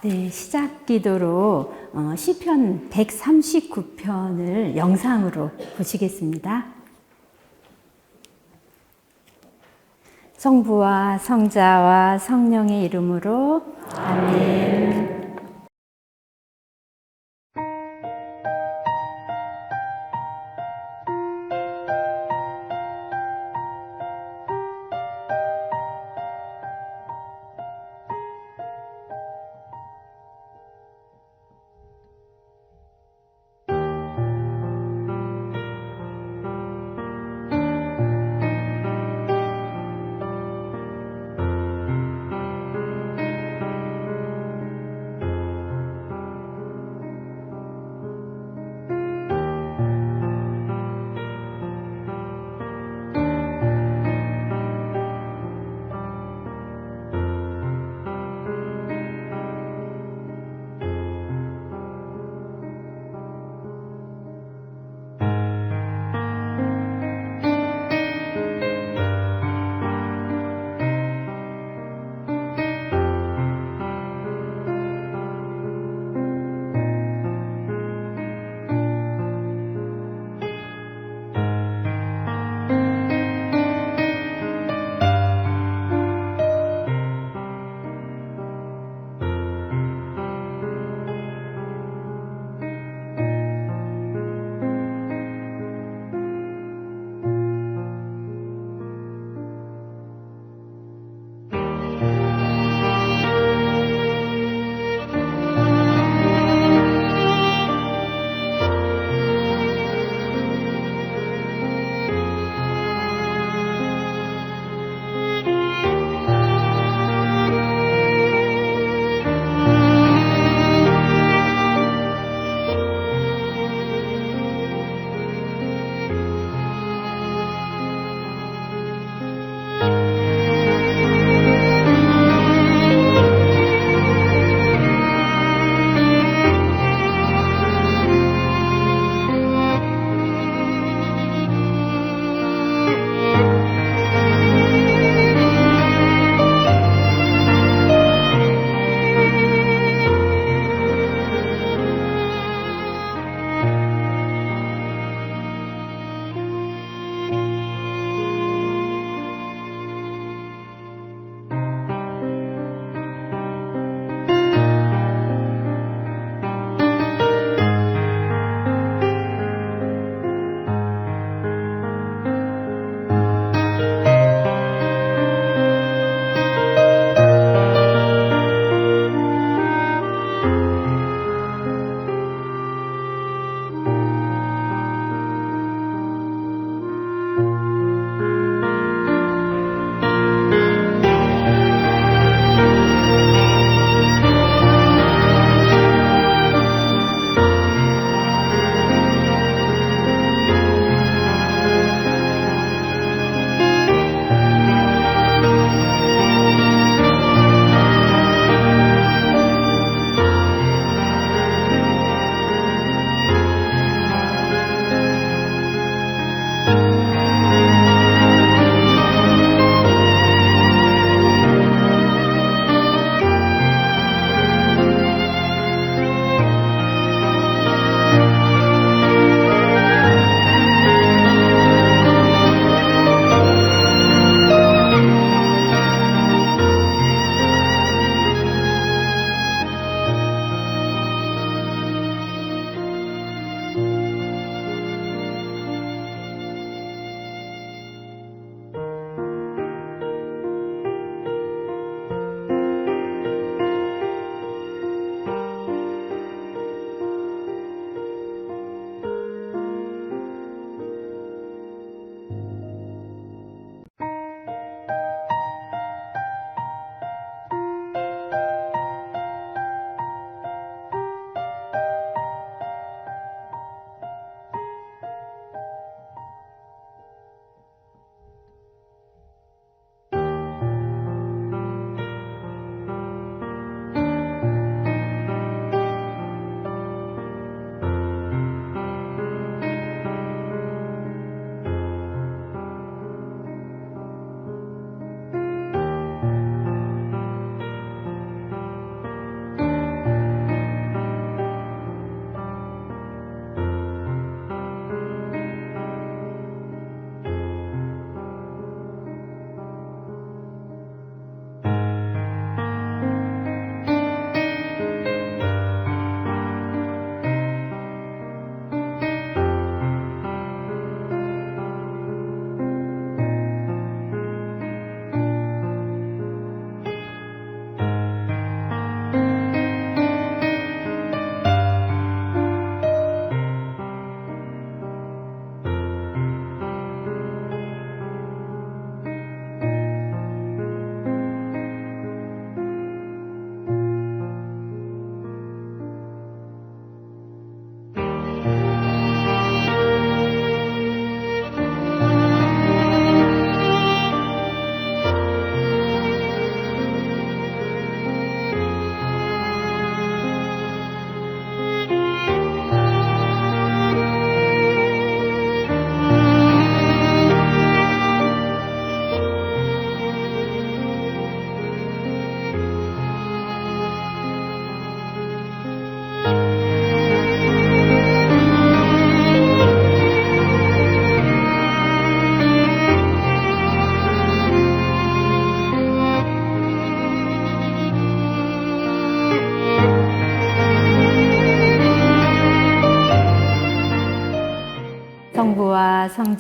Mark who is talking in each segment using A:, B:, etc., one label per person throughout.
A: 네, 시작 기도로 시편 139편을 영상으로 보시겠습니다. 성부와 성자와 성령의 이름으로 아멘.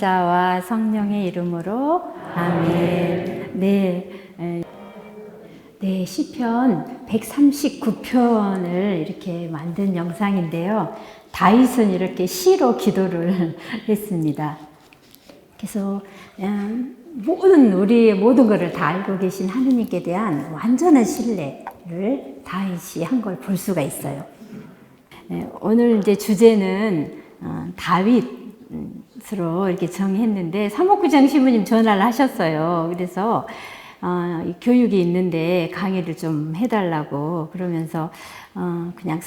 A: 성자와 성령의 이름으로 아멘. 네, 시편 139편을 이렇게 만든 영상인데요. 다윗은 이렇게 시로 기도를 했습니다. 그래서 우리의 모든 것을 다 알고 계신 하느님께 대한 완전한 신뢰를 다윗이 한 걸 볼 수가 있어요. 오늘 이제 주제는 다윗으로 이렇게 정했는데 사목구장 신부님 전화를 하셨어요. 그래서 교육이 있는데 강의를 좀 해달라고 그러면서 그냥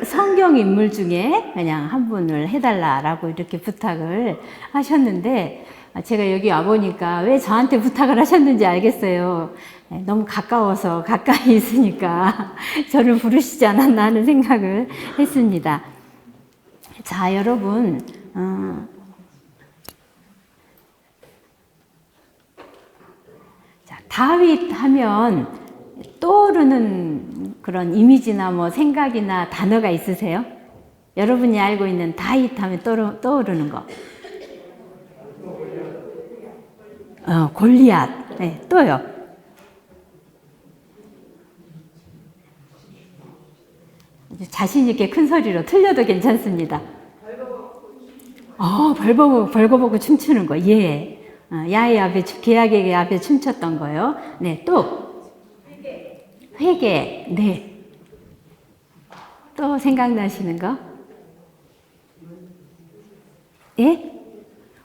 A: 성경 인물 중에 그냥 한 분을 해달라라고 이렇게 부탁을 하셨는데 제가 여기 와보니까 왜 저한테 부탁을 하셨는지 알겠어요. 너무 가까워서 가까이 있으니까 저를 부르시지 않았나 하는 생각을 했습니다. 자, 여러분 다윗 하면 떠오르는 그런 이미지나 뭐 생각이나 단어가 있으세요? 여러분이 알고 있는 다윗 하면 떠오르는 거. 골리앗. 네, 또요. 자신 있게 큰 소리로 틀려도 괜찮습니다. 벌거벗고 춤추는 거. 예. 야훼 앞에, 계약의 앞에 춤췄던 거요. 네, 또. 회개. 네. 또 생각나시는 거? 예?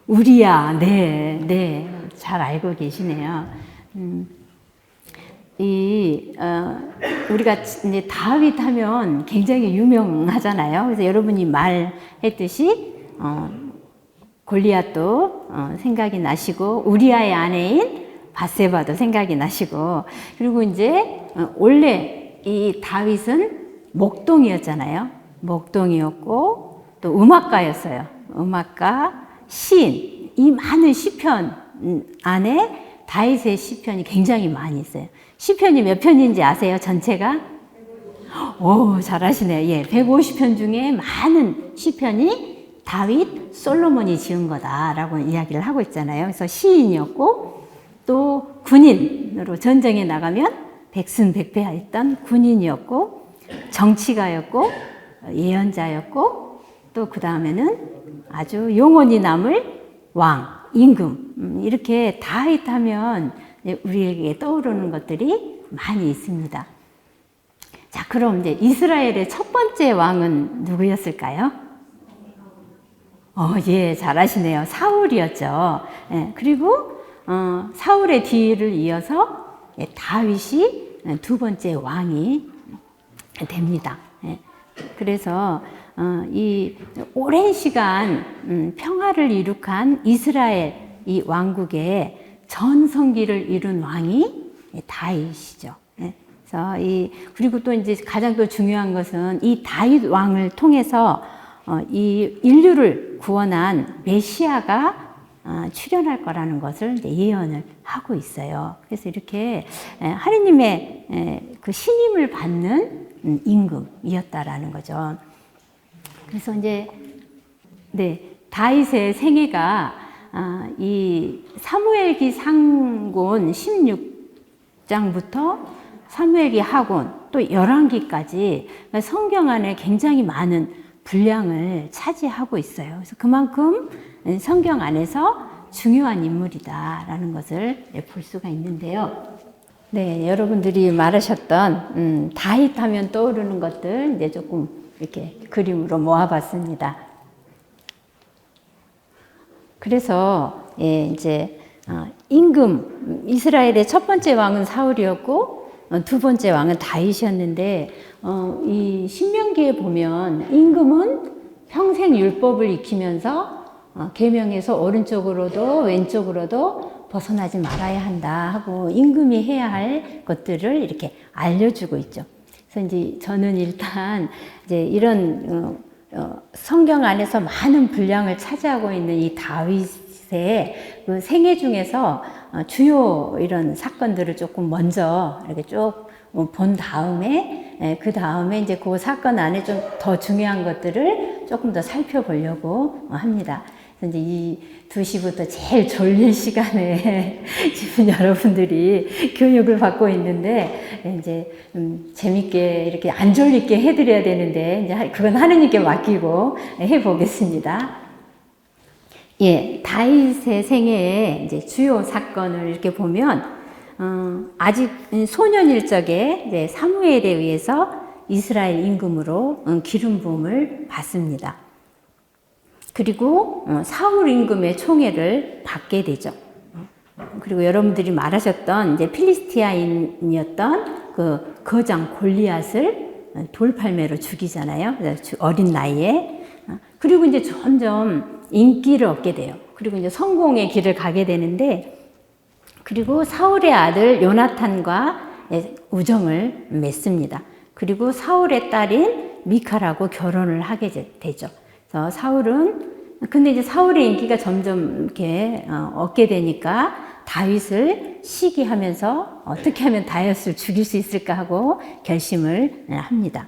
A: 우리야. 네. 잘 알고 계시네요. 우리가 이제 다윗 하면 굉장히 유명하잖아요. 그래서 여러분이 말했듯이, 골리앗도 생각이 나시고 우리아의 아내인 밧세바도 생각이 나시고 그리고 이제 원래 이 다윗은 목동이었잖아요. 목동이었고 또 음악가였어요. 음악가, 시인. 이 많은 시편 안에 다윗의 시편이 굉장히 많이 있어요. 시편이 몇 편인지 아세요? 전체가? 오, 잘하시네요. 예, 150편 중에 많은 시편이 다윗, 솔로몬이 지은 거다라고 이야기를 하고 있잖아요. 그래서 시인이었고 또 군인으로 전쟁에 나가면 백승백패했던 군인이었고 정치가였고 예언자였고 또 그 다음에는 아주 영원히 남을 왕, 임금. 이렇게 다윗 하면 우리에게 떠오르는 것들이 많이 있습니다. 자, 그럼 이제 이스라엘의 첫 번째 왕은 누구였을까요? 예, 잘하시네요. 사울이었죠. 예, 그리고 사울의 뒤를 이어서 다윗이 두 번째 왕이 됩니다. 예, 그래서 이 오랜 시간 평화를 이룩한 이스라엘 이 왕국의 전성기를 이룬 왕이 다윗이죠. 예, 그래서 그리고 또 이제 가장 또 중요한 것은 이 다윗 왕을 통해서 이 인류를 구원한 메시아가 출현할 거라는 것을 예언을 하고 있어요. 그래서 이렇게 하느님의 그 신임을 받는 임금이었다라는 거죠. 그래서 이제 다윗의 생애가 이 사무엘기 상권 16장부터 사무엘기 하권 또 열왕기까지 성경 안에 굉장히 많은 분량을 차지하고 있어요. 그래서 그만큼 성경 안에서 중요한 인물이다라는 것을 볼 수가 있는데요. 네, 여러분들이 말하셨던 다윗 하면 떠오르는 것들 이제 조금 이렇게 그림으로 모아봤습니다. 이제 임금 이스라엘의 첫 번째 왕은 사울이었고 두 번째 왕은 다윗이었는데 이 신명기에 보면 임금은 평생 율법을 익히면서 계명에서 오른쪽으로도 왼쪽으로도 벗어나지 말아야 한다 하고 임금이 해야 할 것들을 이렇게 알려주고 있죠. 그래서 이제 저는 일단 이제 이런 성경 안에서 많은 분량을 차지하고 있는 이 다윗의 그 생애 중에서 주요 이런 사건들을 조금 먼저 이렇게 쭉 본 다음에 그 다음에 이제 그 사건 안에 좀 더 중요한 것들을 조금 더 살펴보려고 합니다. 이제 이 2시부터 제일 졸릴 시간에 지금 여러분들이 교육을 받고 있는데 이제 재밌게 이렇게 안 졸리게 해드려야 되는데 이제 그건 하느님께 맡기고 해보겠습니다. 예, 다윗의 생애의 이제 주요 사건을 이렇게 보면 아직 소년일 적에 이제 사무엘에 의해서 이스라엘 임금으로 기름 부음을 받습니다. 그리고 사울 임금의 총애를 받게 되죠. 그리고 여러분들이 말하셨던 이제 필리스티아인이었던 그 거장 골리앗을 돌팔매로 죽이잖아요. 어린 나이에. 그리고 이제 점점 인기를 얻게 돼요. 그리고 이제 성공의 길을 가게 되는데, 그리고 사울의 아들 요나탄과 우정을 맺습니다. 그리고 사울의 딸인 미칼하고 결혼을 하게 되죠. 그래서 근데 이제 사울의 인기가 점점 이렇게 얻게 되니까 다윗을 시기하면서 어떻게 하면 다윗을 죽일 수 있을까 하고 결심을 합니다.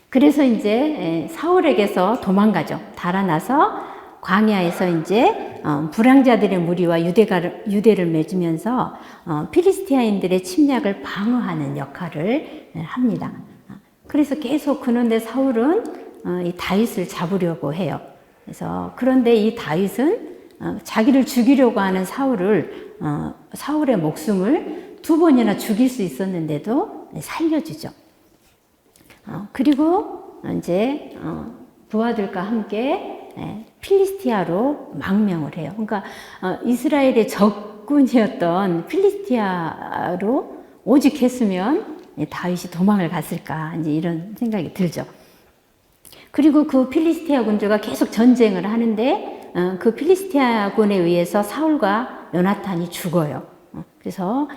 A: 그래서 이제 사울에게서 도망가죠. 달아나서 광야에서 이제 불황자들의 무리와 유대를 맺으면서 필리스티아인들의 침략을 방어하는 역할을 합니다. 그래서 계속 그런데 사울은 이 다윗을 잡으려고 해요. 그런데 이 다윗은 자기를 죽이려고 하는 사울의 목숨을 2번이나 죽일 수 있었는데도 살려주죠. 그리고 이제 부하들과 함께 필리스티아로 망명을 해요. 그러니까 이스라엘의 적군이었던 필리스티아로 오직했으면 다윗이 도망을 갔을까, 이제 이런 생각이 들죠. 그리고 그 필리스티아 군주가 계속 전쟁을 하는데 그 필리스티아군에 의해서 사울과 요나탄이 죽어요. 그래서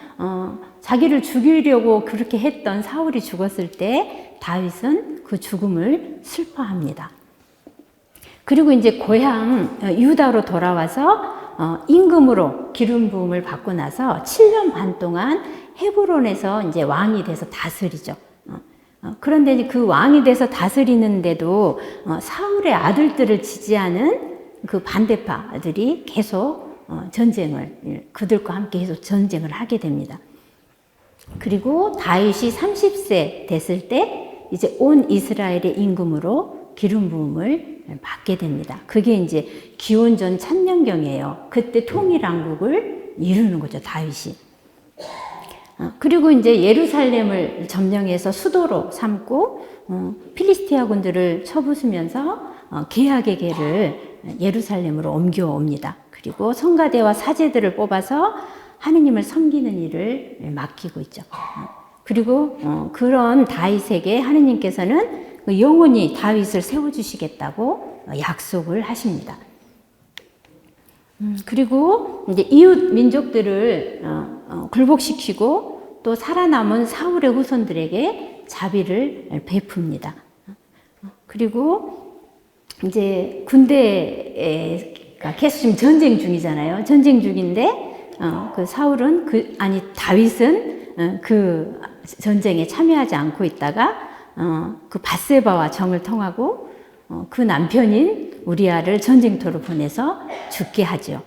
A: 자기를 죽이려고 그렇게 했던 사울이 죽었을 때 다윗은 그 죽음을 슬퍼합니다. 그리고 이제 고향 유다로 돌아와서 임금으로 기름 부음을 받고 나서 7년 반 동안 헤브론에서 이제 왕이 돼서 다스리죠. 그런데 그 왕이 돼서 다스리는데도 사울의 아들들을 지지하는 그 반대파들이 계속 그들과 함께 계속 전쟁을 하게 됩니다. 그리고 다윗이 30세 됐을 때 이제 온 이스라엘의 임금으로 기름 부음을 받게 됩니다. 그게 이제 기원전 1000년경이에요. 그때 통일왕국을 이루는 거죠, 다윗이. 그리고 이제 예루살렘을 점령해서 수도로 삼고 필리스티아 군들을 쳐부수면서 계약의 계를 예루살렘으로 옮겨옵니다. 그리고 성가대와 사제들을 뽑아서 하느님을 섬기는 일을 맡기고 있죠. 그리고 그런 다윗에게 하느님께서는 영원히 다윗을 세워주시겠다고 약속을 하십니다. 그리고 이제 이웃 민족들을 굴복시키고 또 살아남은 사울의 후손들에게 자비를 베풉니다. 그리고 이제 군대가 계속 지금 전쟁 중이잖아요. 전쟁 중인데 그 다윗은 그 전쟁에 참여하지 않고 있다가 그 밧세바와 정을 통하고 그 남편인 우리아를 전쟁터로 보내서 죽게 하죠.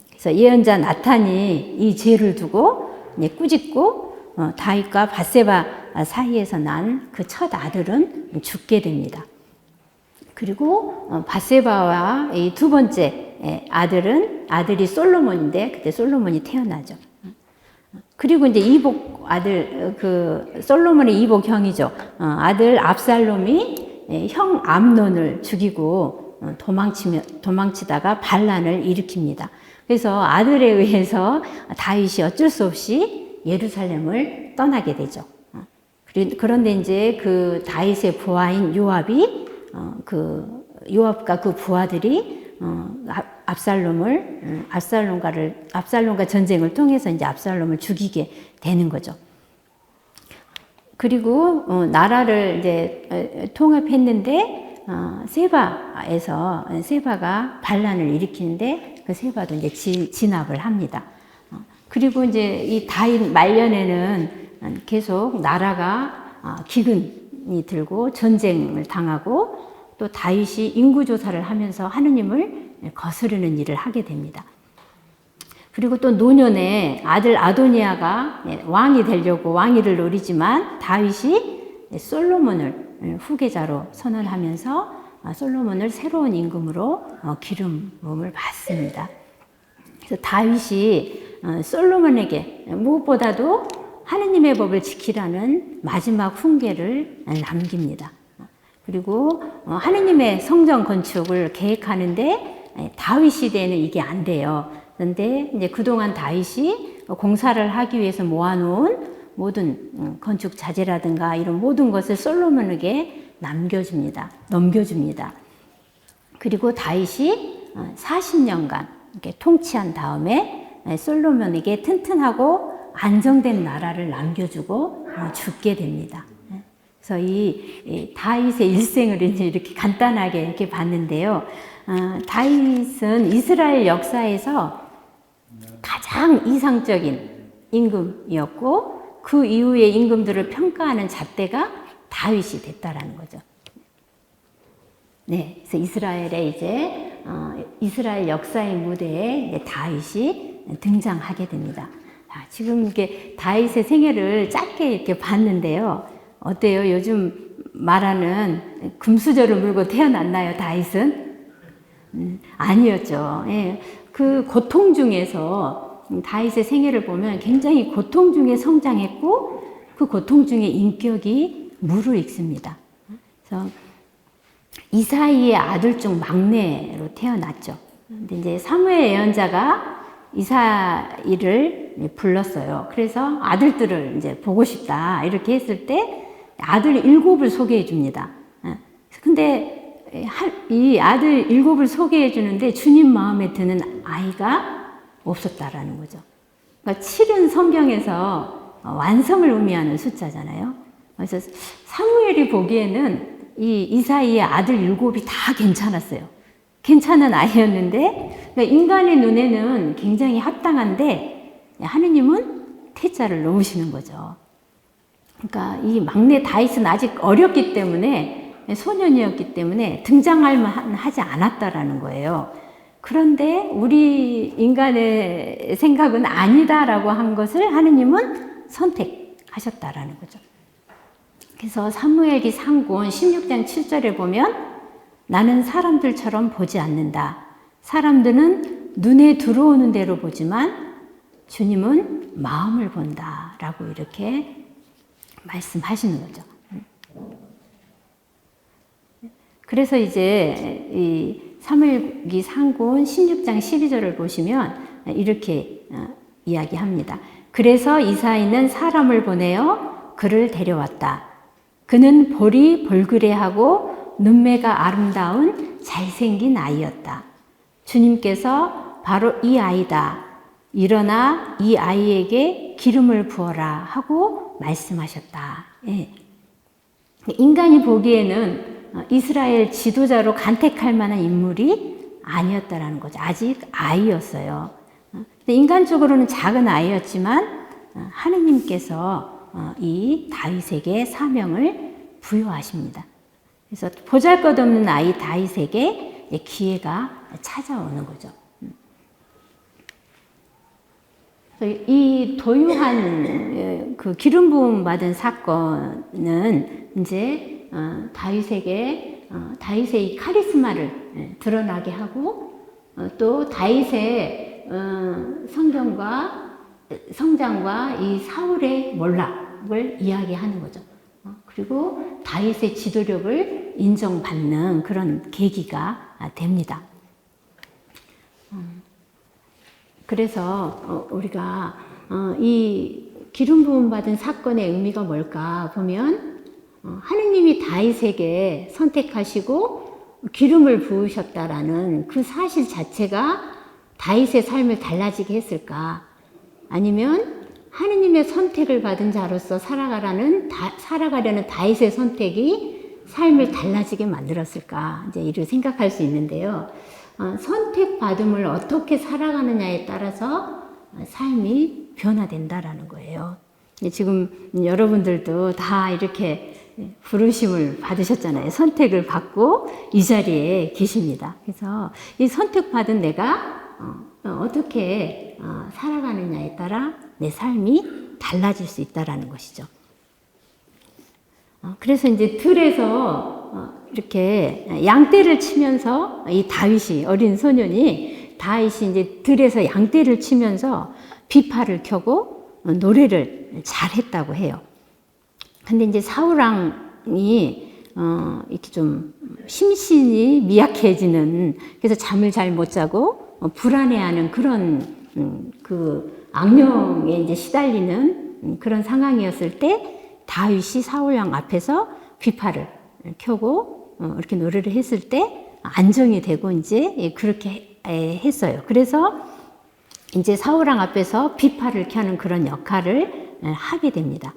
A: 그래서 예언자 나탄이 이 죄를 두고 꾸짖고 다윗과 밧세바 사이에서 난 그 첫 아들은 죽게 됩니다. 그리고 밧세바와 이 2번째 아들이 솔로몬인데 그때 솔로몬이 태어나죠. 그리고 이제 솔로몬의 이복 형이죠. 아들 압살롬이 형 암논을 죽이고 도망치다가 반란을 일으킵니다. 그래서 아들에 의해서 다윗이 어쩔 수 없이 예루살렘을 떠나게 되죠. 그런데 이제 그 다윗의 부하인 요압과 그 부하들이 압살롬과 전쟁을 통해서 이제 압살롬을 죽이게 되는 거죠. 그리고 나라를 이제 통합했는데 세바가 반란을 일으키는데 그 세바도 이제 진압을 합니다. 그리고 이제 이 다윗 말년에는 계속 나라가 기근이 들고 전쟁을 당하고 또 다윗이 인구조사를 하면서 하느님을 거스르는 일을 하게 됩니다. 그리고 또 노년에 아들 아도니아가 왕이 되려고 왕위를 노리지만 다윗이 솔로몬을 후계자로 선언하면서 솔로몬을 새로운 임금으로 기름 부음을 받습니다. 그래서 다윗이 솔로몬에게 무엇보다도 하느님의 법을 지키라는 마지막 훈계를 남깁니다. 그리고 하느님의 성전 건축을 계획하는데 다윗 시대에는 이게 안 돼요. 그런데 이제 그동안 다윗이 공사를 하기 위해서 모아놓은 모든 건축 자재라든가 이런 모든 것을 솔로몬에게 넘겨줍니다. 그리고 다윗이 40년간 이렇게 통치한 다음에 솔로몬에게 튼튼하고 안정된 나라를 남겨주고 죽게 됩니다. 그래서 이 다윗의 일생을 이렇게 간단하게 이렇게 봤는데요. 다윗은 이스라엘 역사에서 가장 이상적인 임금이었고 그 이후의 임금들을 평가하는 잣대가 다윗이 됐다라는 거죠. 네, 그래서 이스라엘 역사의 무대에 다윗이 등장하게 됩니다. 지금 이게 다윗의 생애를 짧게 이렇게 봤는데요. 어때요? 요즘 말하는 금수저를 물고 태어났나요, 다윗은? 아니었죠. 예, 그 고통 중에서 다윗의 생애를 보면 굉장히 고통 중에 성장했고 그 고통 중에 인격이 무르익습니다. 그래서 이사이의 아들 중 막내로 태어났죠. 근데 이제 사무엘 예언자가 이사이를 불렀어요. 그래서 아들들을 이제 보고 싶다 이렇게 했을 때 아들 7을 소개해 줍니다. 근데 이 아들 7을 소개해 주는데 주님 마음에 드는 아이가 없었다라는 거죠. 그러니까 7은 성경에서 완성을 의미하는 숫자잖아요. 그래서 사무엘이 보기에는 이 이사이의 아들 7이 다 괜찮았어요. 괜찮은 아이였는데 그러니까 인간의 눈에는 굉장히 합당한데 하느님은 태자를 놓으시는 거죠. 그러니까 이 막내 다윗은 아직 어렸기 때문에 소년이었기 때문에 등장할 만하지 않았다라는 거예요. 그런데 우리 인간의 생각은 아니다라고 한 것을 하느님은 선택하셨다라는 거죠. 그래서 사무엘기 상권 16장 7절에 보면 나는 사람들처럼 보지 않는다. 사람들은 눈에 들어오는 대로 보지만 주님은 마음을 본다라고 이렇게 말씀하시는 거죠. 그래서 이제 이 사무엘기 상권 16장 12절을 보시면 이렇게 이야기합니다. 그래서 이사이는 사람을 보내어 그를 데려왔다. 그는 볼이 볼그레하고 눈매가 아름다운 잘생긴 아이였다. 주님께서 바로 이 아이다. 일어나 이 아이에게 기름을 부어라 하고 말씀하셨다. 예. 인간이 보기에는 이스라엘 지도자로 간택할 만한 인물이 아니었다라는 거죠. 아직 아이였어요. 인간적으로는 작은 아이였지만 하느님께서 이 다윗에게 사명을 부여하십니다. 그래서 보잘것없는 아이 다윗에게 기회가 찾아오는 거죠. 이 도유한 그 기름 부음 받은 사건은 이제 다윗에게 다윗의 이 카리스마를 드러나게 하고 또 다윗의 성장과 이 사울의 몰락을 이야기하는 거죠. 그리고 다윗의 지도력을 인정받는 그런 계기가 됩니다. 그래서 우리가 이 기름 부음 받은 사건의 의미가 뭘까 보면 하느님이 다윗에게 선택하시고 기름을 부으셨다라는 그 사실 자체가 다윗의 삶을 달라지게 했을까? 아니면 하느님의 선택을 받은 자로서 살아가려는 다윗의 선택이 삶을 달라지게 만들었을까? 이제 이를 생각할 수 있는데요. 선택받음을 어떻게 살아가느냐에 따라서 삶이 변화된다라는 거예요. 지금 여러분들도 다 이렇게 부르심을 받으셨잖아요. 선택을 받고 이 자리에 계십니다. 그래서 이 선택받은 내가 어떻게 살아가느냐에 따라 내 삶이 달라질 수 있다라는 것이죠. 그래서 이제 들에서 이렇게 양떼를 치면서 이 다윗이 어린 소년이 다윗이 이제 들에서 양떼를 치면서 비파를 켜고 노래를 잘했다고 해요. 근데 이제 사울왕이 이렇게 좀 심신이 미약해지는, 그래서 잠을 잘 못 자고 불안해하는 그런 그 악령에 이제 시달리는 그런 상황이었을 때 다윗이 사울왕 앞에서 비파를 켜고 이렇게 노래를 했을 때 안정이 되고 이제 그렇게 했어요. 그래서 이제 사울왕 앞에서 비파를 켜는 그런 역할을 하게 됩니다.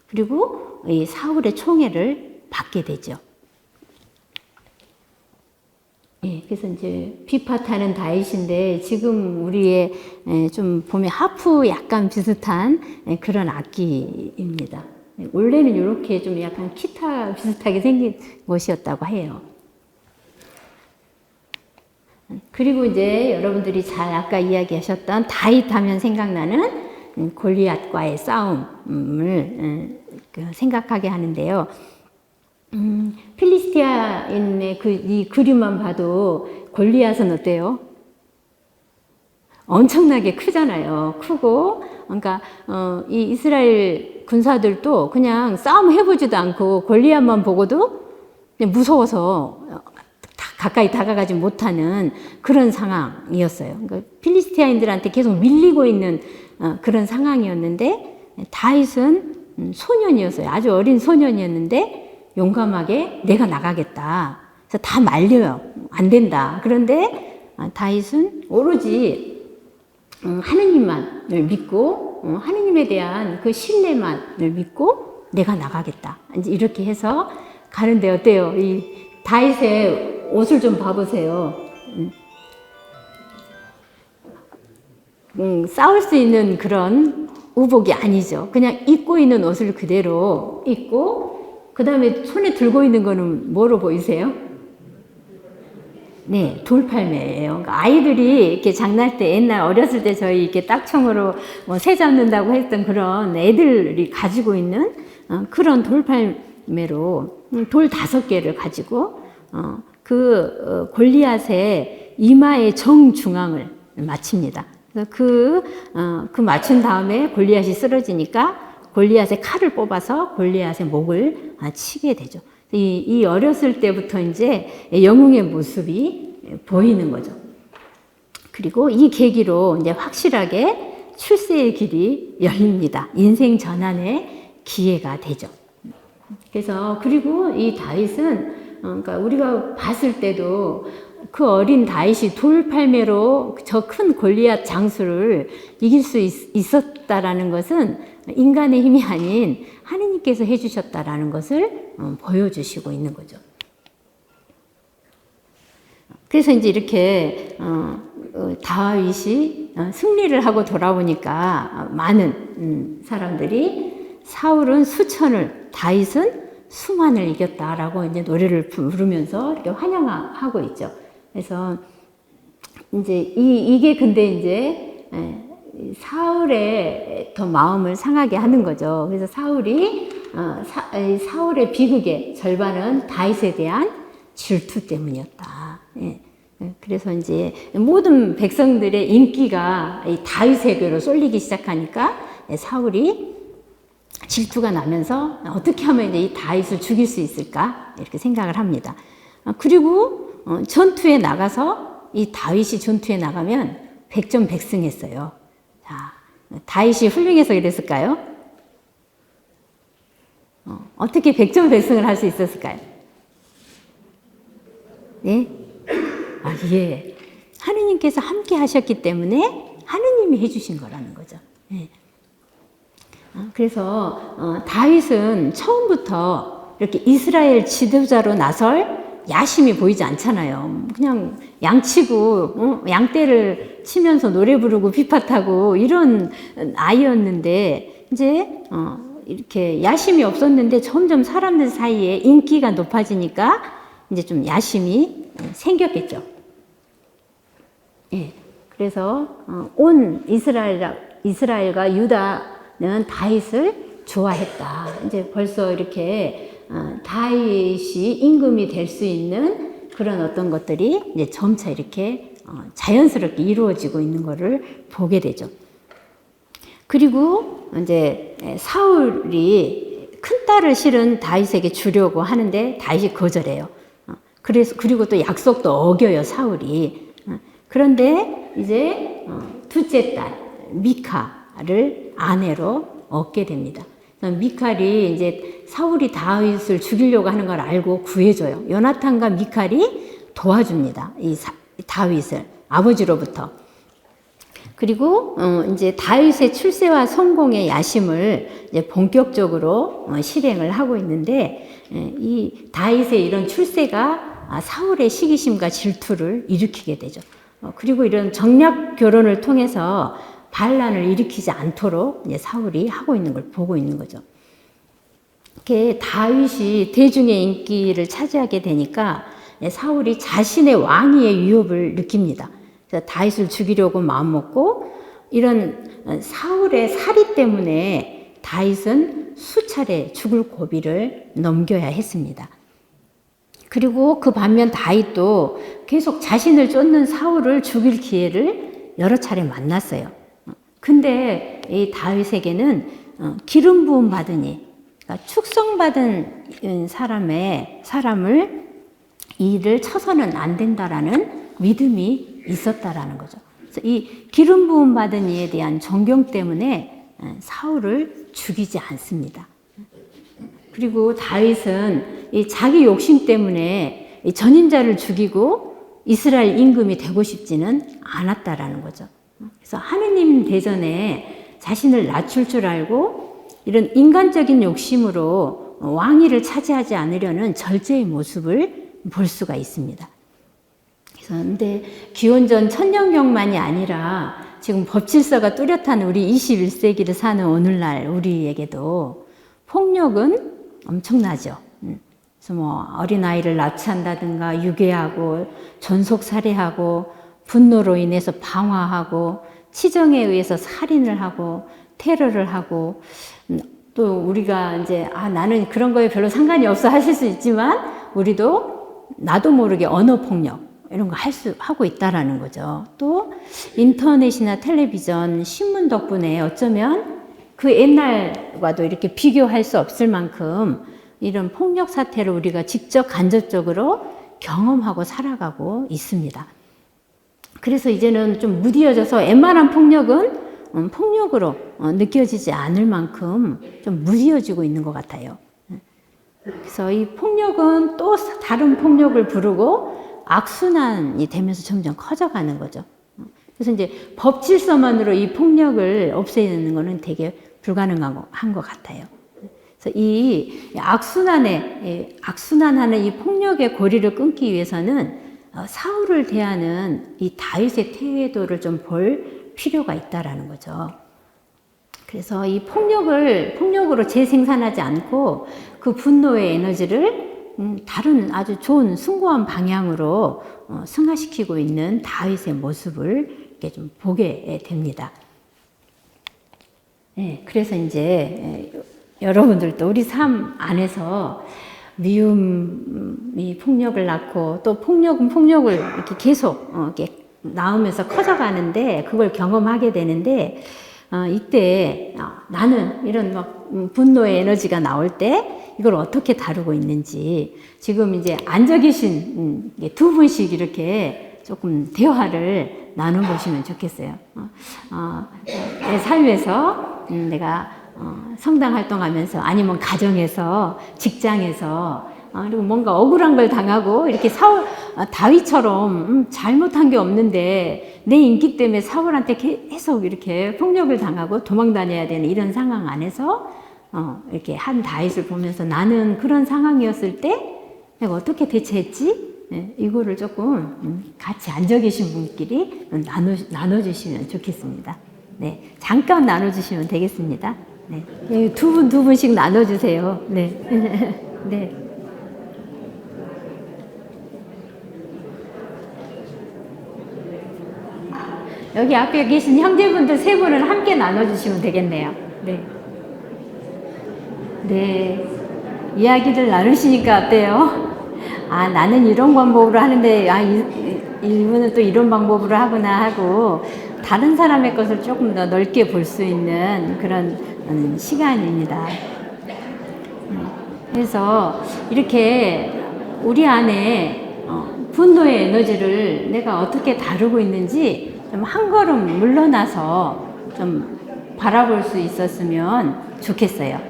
A: 그리고 이 사울의 총애를 받게 되죠. 그래서 이제 비파 타는 다윗인데 지금 우리의 좀 보면 하프 약간 비슷한 그런 악기입니다. 원래는 이렇게 좀 약간 기타 비슷하게 생긴 것이었다고 해요. 그리고 이제 여러분들이 잘 아까 이야기하셨던 다윗 하면 생각나는 골리앗과의 싸움을 생각하게 하는데요. 필리스티아인의 이 그림만 봐도 골리앗은 어때요? 엄청나게 크잖아요. 크고, 그러니까 이 이스라엘 군사들도 그냥 싸움 해보지도 않고 골리앗만 보고도 그냥 무서워서 가까이 다가가지 못하는 그런 상황이었어요. 그러니까 필리스티아인들한테 계속 밀리고 있는 그런 상황이었는데 다윗은 소년이었어요. 아주 어린 소년이었는데 용감하게 내가 나가겠다. 그래서 다 말려요. 안 된다. 그런데 다윗은 오로지 하느님만을 믿고 하느님에 대한 그 신뢰만을 믿고 내가 나가겠다. 이제 이렇게 해서 가는데 어때요? 이 다윗의 옷을 좀 봐보세요. 싸울 수 있는 그런 우복이 아니죠. 그냥 입고 있는 옷을 그대로 입고 그 다음에 손에 들고 있는 거는 뭐로 보이세요? 네, 돌팔매예요. 그러니까 아이들이 이렇게 장날 때 옛날 어렸을 때 저희 이렇게 딱총으로 뭐 새 잡는다고 했던 그런 애들이 가지고 있는 그런 돌팔매로 돌 5개를 가지고 그 골리앗의 이마의 정중앙을 맞춥니다. 그 맞춘 다음에 골리앗이 쓰러지니까 골리앗의 칼을 뽑아서 골리앗의 목을 치게 되죠. 이 어렸을 때부터 이제 영웅의 모습이 보이는 거죠. 그리고 이 계기로 이제 확실하게 출세의 길이 열립니다. 인생 전환의 기회가 되죠. 그래서 그리고 이 다윗은 그러니까 우리가 봤을 때도 그 어린 다윗이 돌팔매로 저 큰 골리앗 장수를 이길 수 있었다라는 것은 인간의 힘이 아닌 하느님께서 해주셨다라는 것을 보여주시고 있는 거죠. 그래서 이제 이렇게 다윗이 승리를 하고 돌아오니까 많은 사람들이 사울은 수천을, 다윗은 수만을 이겼다라고 이제 노래를 부르면서 이렇게 환영하고 있죠. 그래서 이제 이게 근데 이제 사울의 더 마음을 상하게 하는 거죠. 그래서 사울의 비극의 절반은 다윗에 대한 질투 때문이었다. 그래서 이제 모든 백성들의 인기가 이 다윗에게로 쏠리기 시작하니까 사울이 질투가 나면서 어떻게 하면 이제 이 다윗을 죽일 수 있을까 이렇게 생각을 합니다. 그리고 전투에 나가서 이 다윗이 전투에 나가면 백전백승했어요. 자, 다윗이 훌륭해서 그랬을까요? 어떻게 백전백승을 할 수 있었을까요? 네? 예. 하느님께서 함께 하셨기 때문에 하느님이 해주신 거라는 거죠. 네. 그래서 다윗은 처음부터 이렇게 이스라엘 지도자로 나설 야심이 보이지 않잖아요. 그냥 양치고 양떼를 치면서 노래 부르고 비파 타고 이런 아이였는데 이제 이렇게 야심이 없었는데 점점 사람들 사이에 인기가 높아지니까 이제 좀 야심이 생겼겠죠. 예. 그래서 온 이스라엘과 유다는 다윗을 좋아했다. 이제 벌써 이렇게 다윗이 임금이 될 수 있는 그런 어떤 것들이 이제 점차 이렇게 자연스럽게 이루어지고 있는 것을 보게 되죠. 그리고 이제 사울이 큰 딸을 실은 다윗에게 주려고 하는데 다윗이 거절해요. 그리고 또 약속도 어겨요, 사울이. 그런데 이제 둘째 딸 미카를 아내로 얻게 됩니다. 미칼이 이제 사울이 다윗을 죽이려고 하는 걸 알고 구해줘요. 요나탄과 미칼이 도와줍니다. 이 다윗을 아버지로부터. 그리고 이제 다윗의 출세와 성공의 야심을 이제 본격적으로 실행을 하고 있는데, 이 다윗의 이런 출세가 사울의 시기심과 질투를 일으키게 되죠. 그리고 이런 정략 결혼을 통해서 반란을 일으키지 않도록 이제 사울이 하고 있는 걸 보고 있는 거죠. 이렇게 다윗이 대중의 인기를 차지하게 되니까 사울이 자신의 왕위의 위협을 느낍니다. 그래서 다윗을 죽이려고 마음먹고, 이런 사울의 살이 때문에 다윗은 수차례 죽을 고비를 넘겨야 했습니다. 그리고 그 반면 다윗도 계속 자신을 쫓는 사울을 죽일 기회를 여러 차례 만났어요. 근데 이 다윗에게는 기름 부음 받으니, 그러니까 축성받은 사람을 이를 쳐서는 안 된다라는 믿음이 있었다라는 거죠. 그래서 이 기름 부음 받은 이에 대한 존경 때문에 사울을 죽이지 않습니다. 그리고 다윗은 이 자기 욕심 때문에 이 전임자를 죽이고 이스라엘 임금이 되고 싶지는 않았다라는 거죠. 그래서 하느님 대전에 자신을 낮출 줄 알고 이런 인간적인 욕심으로 왕위를 차지하지 않으려는 절제의 모습을 볼 수가 있습니다. 근데 기원전 1000년경만이 아니라 지금 법질서가 뚜렷한 우리 21세기를 사는 오늘날 우리에게도 폭력은 엄청나죠. 그래서 뭐 어린아이를 납치한다든가 유괴하고 전속살해하고 분노로 인해서 방화하고 치정에 의해서 살인을 하고 테러를 하고, 또 우리가 이제 나는 그런 거에 별로 상관이 없어 하실 수 있지만 우리도 나도 모르게 언어 폭력 이런 거 하고 있다라는 거죠. 또 인터넷이나 텔레비전, 신문 덕분에 어쩌면 그 옛날과도 이렇게 비교할 수 없을 만큼 이런 폭력 사태를 우리가 직접 간접적으로 경험하고 살아가고 있습니다. 그래서 이제는 좀 무디어져서 웬만한 폭력은 폭력으로 느껴지지 않을 만큼 좀 무디어지고 있는 것 같아요. 그래서 이 폭력은 또 다른 폭력을 부르고 악순환이 되면서 점점 커져가는 거죠. 그래서 이제 법 질서만으로 이 폭력을 없애는 거는 되게 불가능한 것 같아요. 그래서 이 악순환하는 이 폭력의 고리를 끊기 위해서는 사울을 대하는 이 다윗의 태도를 좀 볼 필요가 있다라는 거죠. 그래서 이 폭력으로 재생산하지 않고 그 분노의 에너지를 다른 아주 좋은 숭고한 방향으로 승화시키고 있는 다윗의 모습을 이렇게 좀 보게 됩니다. 네, 그래서 이제 여러분들도 우리 삶 안에서 미움이 폭력을 낳고 또 폭력은 폭력을 이렇게 계속 이렇게 나오면서 커져가는데 그걸 경험하게 되는데, 이때 나는 이런 막 분노의 에너지가 나올 때 이걸 어떻게 다루고 있는지 지금 이제 앉아 계신 두 분씩 이렇게 조금 대화를 나눠보시면 좋겠어요. 내 삶에서 내가 성당 활동하면서 아니면 가정에서 직장에서 그리고 뭔가 억울한 걸 당하고 이렇게 다윗처럼 잘못한 게 없는데 내 인기 때문에 사울한테 계속 이렇게 폭력을 당하고 도망 다녀야 되는 이런 상황 안에서 이렇게 한 다윗을 보면서 나는 그런 상황이었을 때 내가 어떻게 대처했지? 네, 이거를 조금 같이 앉아 계신 분끼리 나눠주시면 좋겠습니다. 네, 잠깐 나눠주시면 되겠습니다. 네. 예, 두 분씩 나눠주세요. 네. 네. 여기 앞에 계신 형제분들 세 분을 함께 나눠주시면 되겠네요. 네. 네. 이야기를 나누시니까 어때요? 아, 나는 이런 방법으로 하는데, 아, 이분은 또 이런 방법으로 하구나 하고, 다른 사람의 것을 조금 더 넓게 볼 수 있는 그런 시간입니다. 그래서 이렇게 우리 안에 분노의 에너지를 내가 어떻게 다루고 있는지 좀 한 걸음 물러나서 좀 바라볼 수 있었으면 좋겠어요.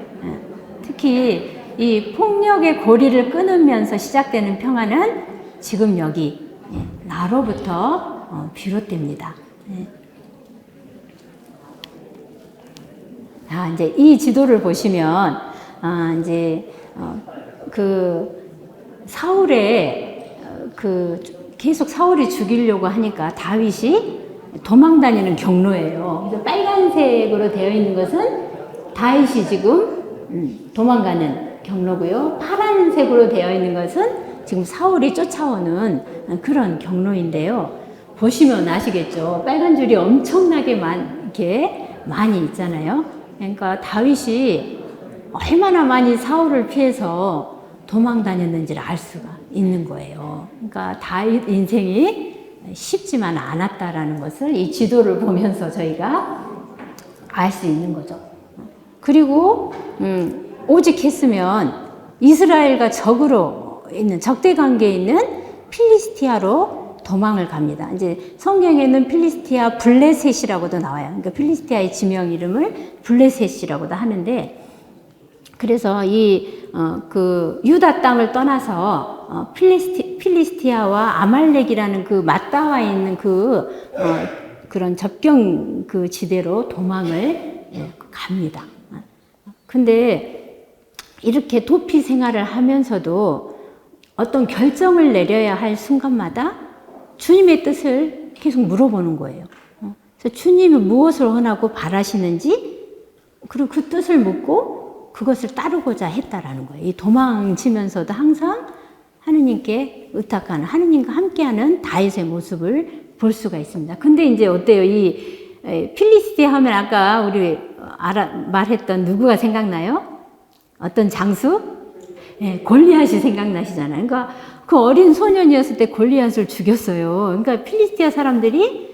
A: 특히 이 폭력의 고리를 끊으면서 시작되는 평화는 지금 여기 나로부터 비롯됩니다. 자, 이제 이 지도를 보시면 이제 그 사울의 계속 사울이 죽이려고 하니까 다윗이 도망 다니는 경로예요. 그래서 빨간색으로 되어 있는 것은 다윗이 지금 도망가는 경로고요. 파란색으로 되어 있는 것은 지금 사울이 쫓아오는 그런 경로인데요. 보시면 아시겠죠. 빨간 줄이 엄청나게 이렇게 많이 있잖아요. 그러니까 다윗이 얼마나 많이 사울을 피해서 도망 다녔는지를 알 수가 있는 거예요. 그러니까 다윗 인생이 쉽지만 않았다라는 것을 이 지도를 보면서 저희가 알 수 있는 거죠. 그리고 오직 했으면 이스라엘과 적대 관계에 있는 필리스티아로 도망을 갑니다. 이제 성경에는 필리스티아 블레셋이라고도 나와요. 그러니까 필리스티아의 지명 이름을 블레셋이라고도 하는데, 그래서 그 유다 땅을 떠나서 필리스티아와 아말렉이라는 그 맞닿아 있는 그런 접경 그 지대로 도망을 갑니다. 근데 이렇게 도피 생활을 하면서도 어떤 결정을 내려야 할 순간마다 주님의 뜻을 계속 물어보는 거예요. 그래서 주님이 무엇을 원하고 바라시는지, 그리고 그 뜻을 묻고 그것을 따르고자 했다라는 거예요. 이 도망치면서도 항상 하느님께 의탁하는, 하느님과 함께하는 다윗의 모습을 볼 수가 있습니다. 근데 이제 어때요? 이 필리스티아 하면 아까 우리 말했던 누구가 생각나요? 어떤 장수? 네, 골리앗이 생각나시잖아요. 그러니까 그 어린 소년이었을 때 골리앗을 죽였어요. 그러니까 필리스티아 사람들이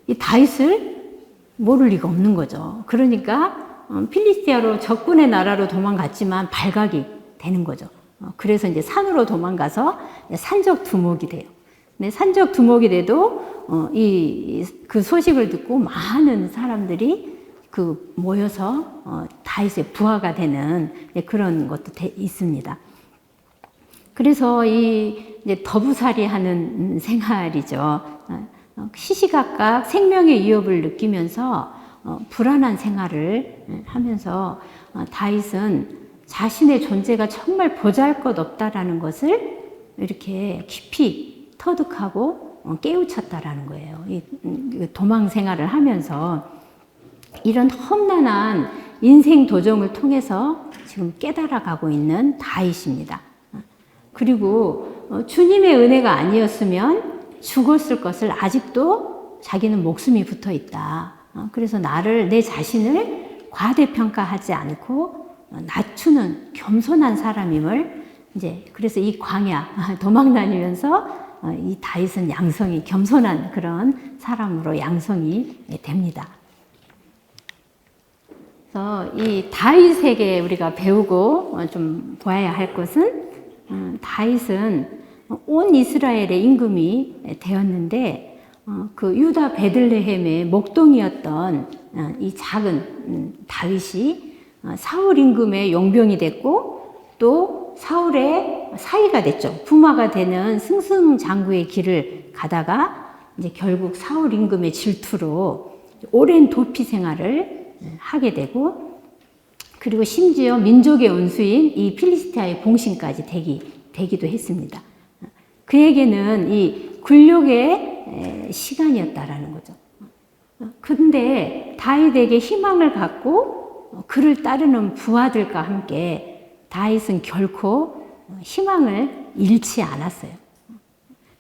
A: 이 다윗을 모를 리가 없는 거죠. 그러니까 필리스티아로 적군의 나라로 도망갔지만 발각이 되는 거죠. 그래서 이제 산으로 도망가서 산적 두목이 돼요. 근데 산적 두목이 돼도 그 소식을 듣고 많은 사람들이 모여서 다윗의 부하가 되는 그런 것도 있습니다. 그래서 이제 더부살이 하는 생활이죠. 시시각각 생명의 위협을 느끼면서 불안한 생활을 하면서 다윗은 자신의 존재가 정말 보잘것없다라는 것을 이렇게 깊이 터득하고 깨우쳤다라는 거예요. 이 도망 생활을 하면서 이런 험난한 인생 도정을 통해서 지금 깨달아가고 있는 다윗입니다. 그리고 주님의 은혜가 아니었으면 죽었을 것을 아직도 자기는 목숨이 붙어 있다. 그래서 내 자신을 과대평가하지 않고 낮추는 겸손한 사람임을 그래서 이 광야 도망 다니면서 이 다윗은 겸손한 그런 사람으로 양성이 됩니다. 그래서 이 다윗에게 우리가 배우고 좀 보아야 할 것은, 다윗은 온 이스라엘의 임금이 되었는데 그 유다 베들레헴의 목동이었던 이 작은 다윗이 사울 임금의 용병이 됐고 또 사울의 사위가 됐죠. 부마가 되는 승승장구의 길을 가다가 이제 결국 사울 임금의 질투로 오랜 도피 생활을 하게 되고, 그리고 심지어 민족의 원수인 이 필리스티아의 봉신까지 되기도 했습니다. 그에게는 이 굴욕의 시간이었다라는 거죠. 근데 다윗에게 희망을 갖고 그를 따르는 부하들과 함께 다윗은 결코 희망을 잃지 않았어요.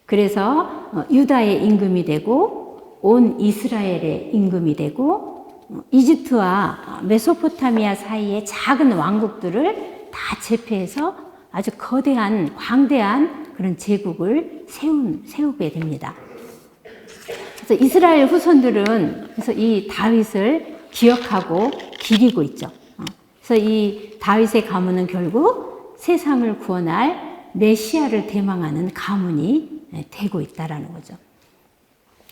A: 그래서 유다의 임금이 되고 온 이스라엘의 임금이 되고 이집트와 메소포타미아 사이의 작은 왕국들을 다 제패해서 아주 거대한 광대한 그런 제국을 세우게 됩니다. 그래서 이스라엘 후손들은 그래서 이 다윗을 기억하고 기리고 있죠. 그래서 이 다윗의 가문은 결국 세상을 구원할 메시아를 대망하는 가문이 되고 있다라는 거죠.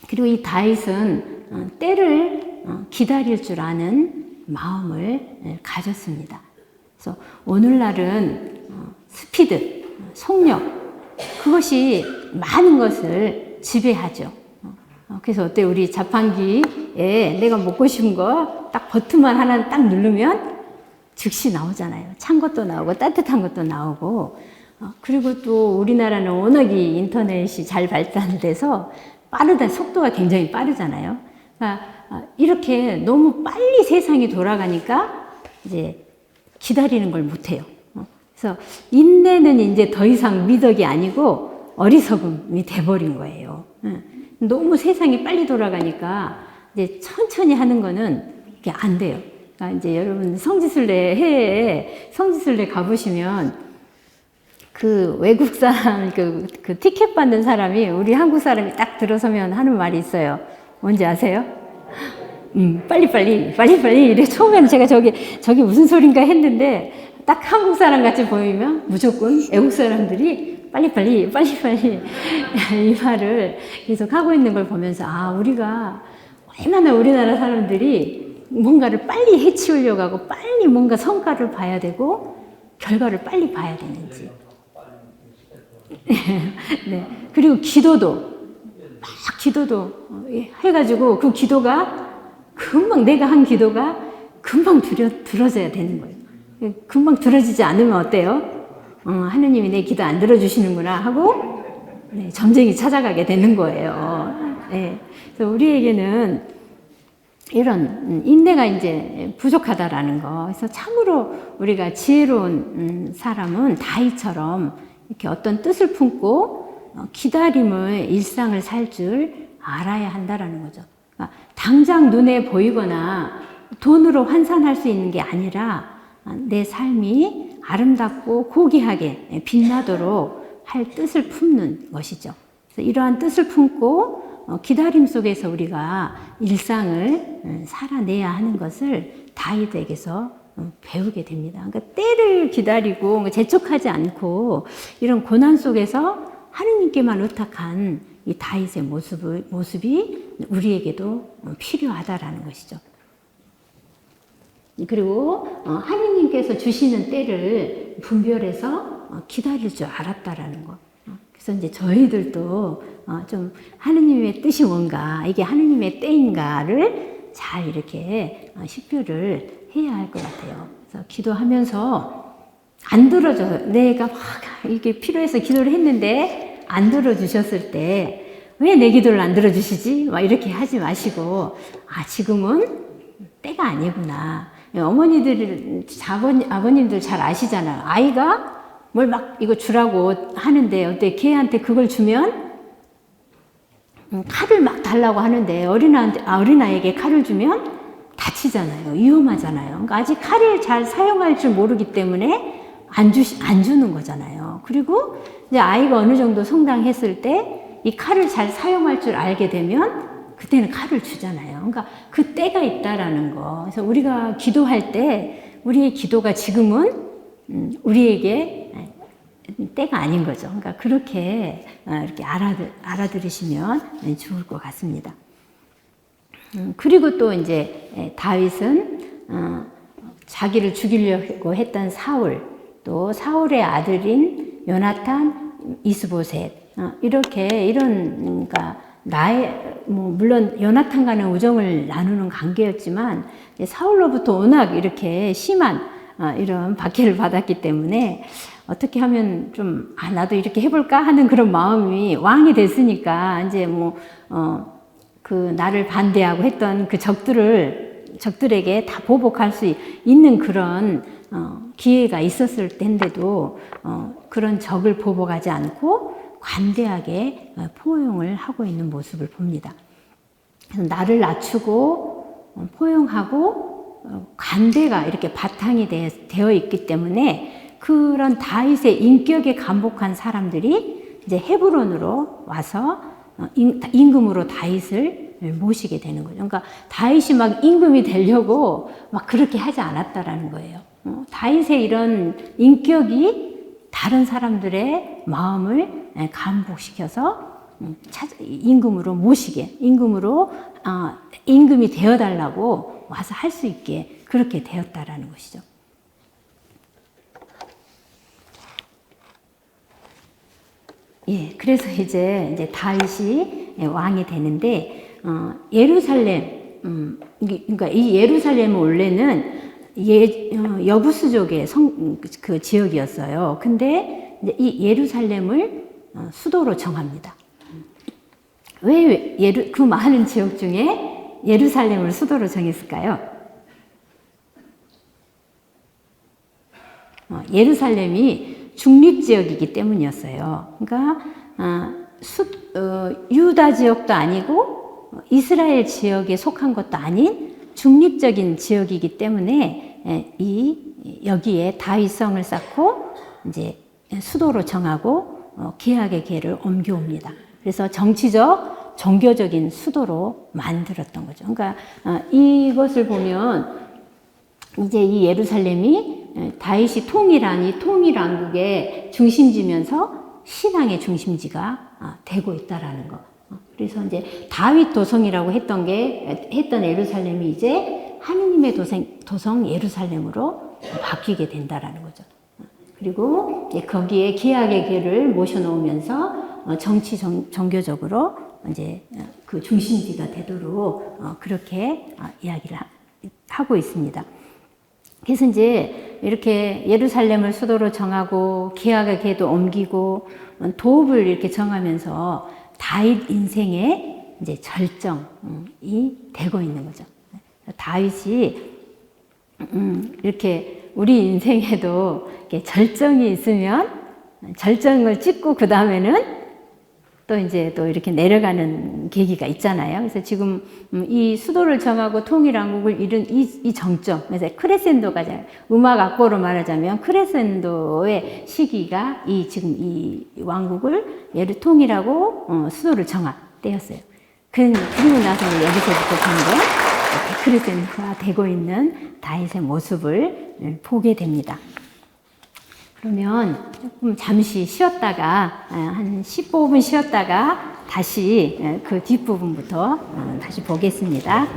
A: 그리고 이 다윗은 때를 기다릴 줄 아는 마음을 가졌습니다. 그래서 오늘날은 스피드, 속력, 그것이 많은 것을 지배하죠. 그래서 어때 우리 자판기에 내가 먹고 싶은 거 딱 버튼만 하나 딱 누르면 즉시 나오잖아요. 찬 것도 나오고 따뜻한 것도 나오고 그리고 또 우리나라는 워낙에 인터넷이 잘 발달돼서 속도가 굉장히 빠르잖아요. 그러니까 이렇게 너무 빨리 세상이 돌아가니까 이제 기다리는 걸 못해요. 그래서 인내는 이제 더 이상 미덕이 아니고 어리석음이 돼버린 거예요. 너무 세상이 빨리 돌아가니까 이제 천천히 하는 거는 이게 안 돼요. 그러니까 이제 여러분 성지순례 가보시면 그 외국 사람 그 티켓 받는 사람이 우리 한국 사람이 딱 들어서면 하는 말이 있어요. 뭔지 아세요? 빨리 이래. 처음에는 제가 저기 무슨 소린가 했는데 딱 한국 사람 같이 보이면 무조건 외국 사람들이 빨리 이 말을 계속 하고 있는 걸 보면서 우리가 얼마나 우리나라 사람들이 뭔가를 빨리 해치우려고 하고 빨리 뭔가 성과를 봐야 되고 결과를 빨리 봐야 되는지. 네. 그리고 기도도 해가지고 그 기도가 금방 내가 한 기도가 금방 들어져야 되는 거예요. 금방 들어지지 않으면 어때요? 하느님이 내 기도 안 들어주시는구나 하고 점쟁이 찾아가게 되는 거예요. 네. 그래서 우리에게는 이런 인내가 이제 부족하다라는 거. 그래서 참으로 우리가 지혜로운 사람은 다윗처럼 이렇게 어떤 뜻을 품고 기다림의 일상을 살 줄 알아야 한다라는 거죠. 그러니까 당장 눈에 보이거나 돈으로 환산할 수 있는 게 아니라 내 삶이 아름답고 고귀하게 빛나도록 할 뜻을 품는 것이죠. 그래서 이러한 뜻을 품고 기다림 속에서 우리가 일상을 살아내야 하는 것을 다윗에게서 배우게 됩니다. 그러니까 때를 기다리고 재촉하지 않고 이런 고난 속에서 하느님께만 의탁한 이 다윗의 모습이 우리에게도 필요하다라는 것이죠. 그리고 하느님께서 주시는 때를 분별해서 기다릴 줄 알았다라는 것. 그래서 이제 저희들도 좀 하느님의 뜻이 뭔가, 이게 하느님의 때인가를 잘 이렇게 식별을 해야 할 것 같아요. 그래서 기도하면서 안 들어줘요. 내가 막 이게 필요해서 기도를 했는데 안 들어주셨을 때 왜 내 기도를 안 들어주시지? 막 이렇게 하지 마시고 지금은 때가 아니구나. 아버님들 잘 아시잖아요. 아이가 뭘 막 이거 주라고 하는데 어때? 걔한테 그걸 주면 칼을 막 달라고 하는데 어린아이에게 칼을 주면 다치잖아요. 위험하잖아요. 그러니까 아직 칼을 잘 사용할 줄 모르기 때문에 안 주는 거잖아요. 그리고 이제 아이가 어느 정도 성장했을 때 이 칼을 잘 사용할 줄 알게 되면 그때는 칼을 주잖아요. 그러니까 그 때가 있다라는 거. 그래서 우리가 기도할 때 우리의 기도가 지금은 우리에게 때가 아닌 거죠. 그러니까 그렇게 이렇게 알아들으시면 좋을 것 같습니다. 그리고 또 이제 다윗은 자기를 죽이려고 했던 사울, 또 사울의 아들인 요나탄, 이스보셋 그러니까 물론 요나탄과는 우정을 나누는 관계였지만 사울로부터 워낙 이렇게 심한 이런 박해를 받았기 때문에 어떻게 하면 좀 나도 이렇게 해볼까 하는 그런 마음이 왕이 됐으니까 이제 그 나를 반대하고 했던 그 적들을 적들에게 다 보복할 수 있는 그런 기회가 있었을 텐데도 그런 적을 보복하지 않고 관대하게 포용을 하고 있는 모습을 봅니다. 그래서 나를 낮추고 포용하고 관대가 이렇게 바탕이 되어 있기 때문에 그런 다윗의 인격에 감복한 사람들이 이제 헤브론으로 와서 임금으로 다윗을 모시게 되는 거죠. 그러니까 다윗이 막 임금이 되려고 막 그렇게 하지 않았다라는 거예요. 다윗의 이런 인격이 다른 사람들의 마음을 감복시켜서 임금으로 모시게, 임금이 되어달라고 와서 할 수 있게 그렇게 되었다라는 것이죠. 예, 그래서 이제 다윗이 왕이 되는데, 예루살렘, 그러니까 이 예루살렘은 원래는 여부수족의 그 지역이었어요. 근데 이제 이 예루살렘을 수도로 정합니다. 왜 그 많은 지역 중에 예루살렘을 수도로 정했을까요? 예루살렘이 중립지역이기 때문이었어요. 그러니까 유다 지역도 아니고 이스라엘 지역에 속한 것도 아닌 중립적인 지역이기 때문에 여기에 다윗성을 쌓고 이제 수도로 정하고 계약의 계를 옮겨옵니다. 그래서 정치적, 종교적인 수도로 만들었던 거죠. 그러니까 이것을 보면 이제 이 예루살렘이 다윗이 통일한 이 통일왕국의 중심지면서 신앙의 중심지가 되고 있다라는 거. 그래서 이제 다윗 도성이라고 했던 예루살렘이 이제 하느님의 도성 예루살렘으로 바뀌게 된다라는 거죠. 그리고 이제 거기에 계약의 계를 모셔놓으면서 정치 종교적으로 이제 그 중심지가 되도록 그렇게 이야기를 하고 있습니다. 그래서 이제 이렇게 예루살렘을 수도로 정하고 계약의 계도 옮기고 도읍을 이렇게 정하면서 다윗 인생의 이제 절정이 되고 있는 거죠. 다윗이 이렇게 우리 인생에도 이렇게 절정이 있으면 절정을 찍고 그 다음에는 또 이제 또 이렇게 내려가는 계기가 있잖아요. 그래서 지금 이 수도를 정하고 통일왕국을 이룬 이 정점, 그래서 크레센도가 음악 악보로 말하자면 크레센도의 시기가 지금 이 왕국을 통일하고 수도를 정한 때였어요. 그리고 나서 여기서부터 점점 크레센도가 되고 있는 다윗의 모습을 보게 됩니다. 그러면 조금 잠시 쉬었다가 한 15분 쉬었다가 다시 그 뒷부분부터 다시 보겠습니다.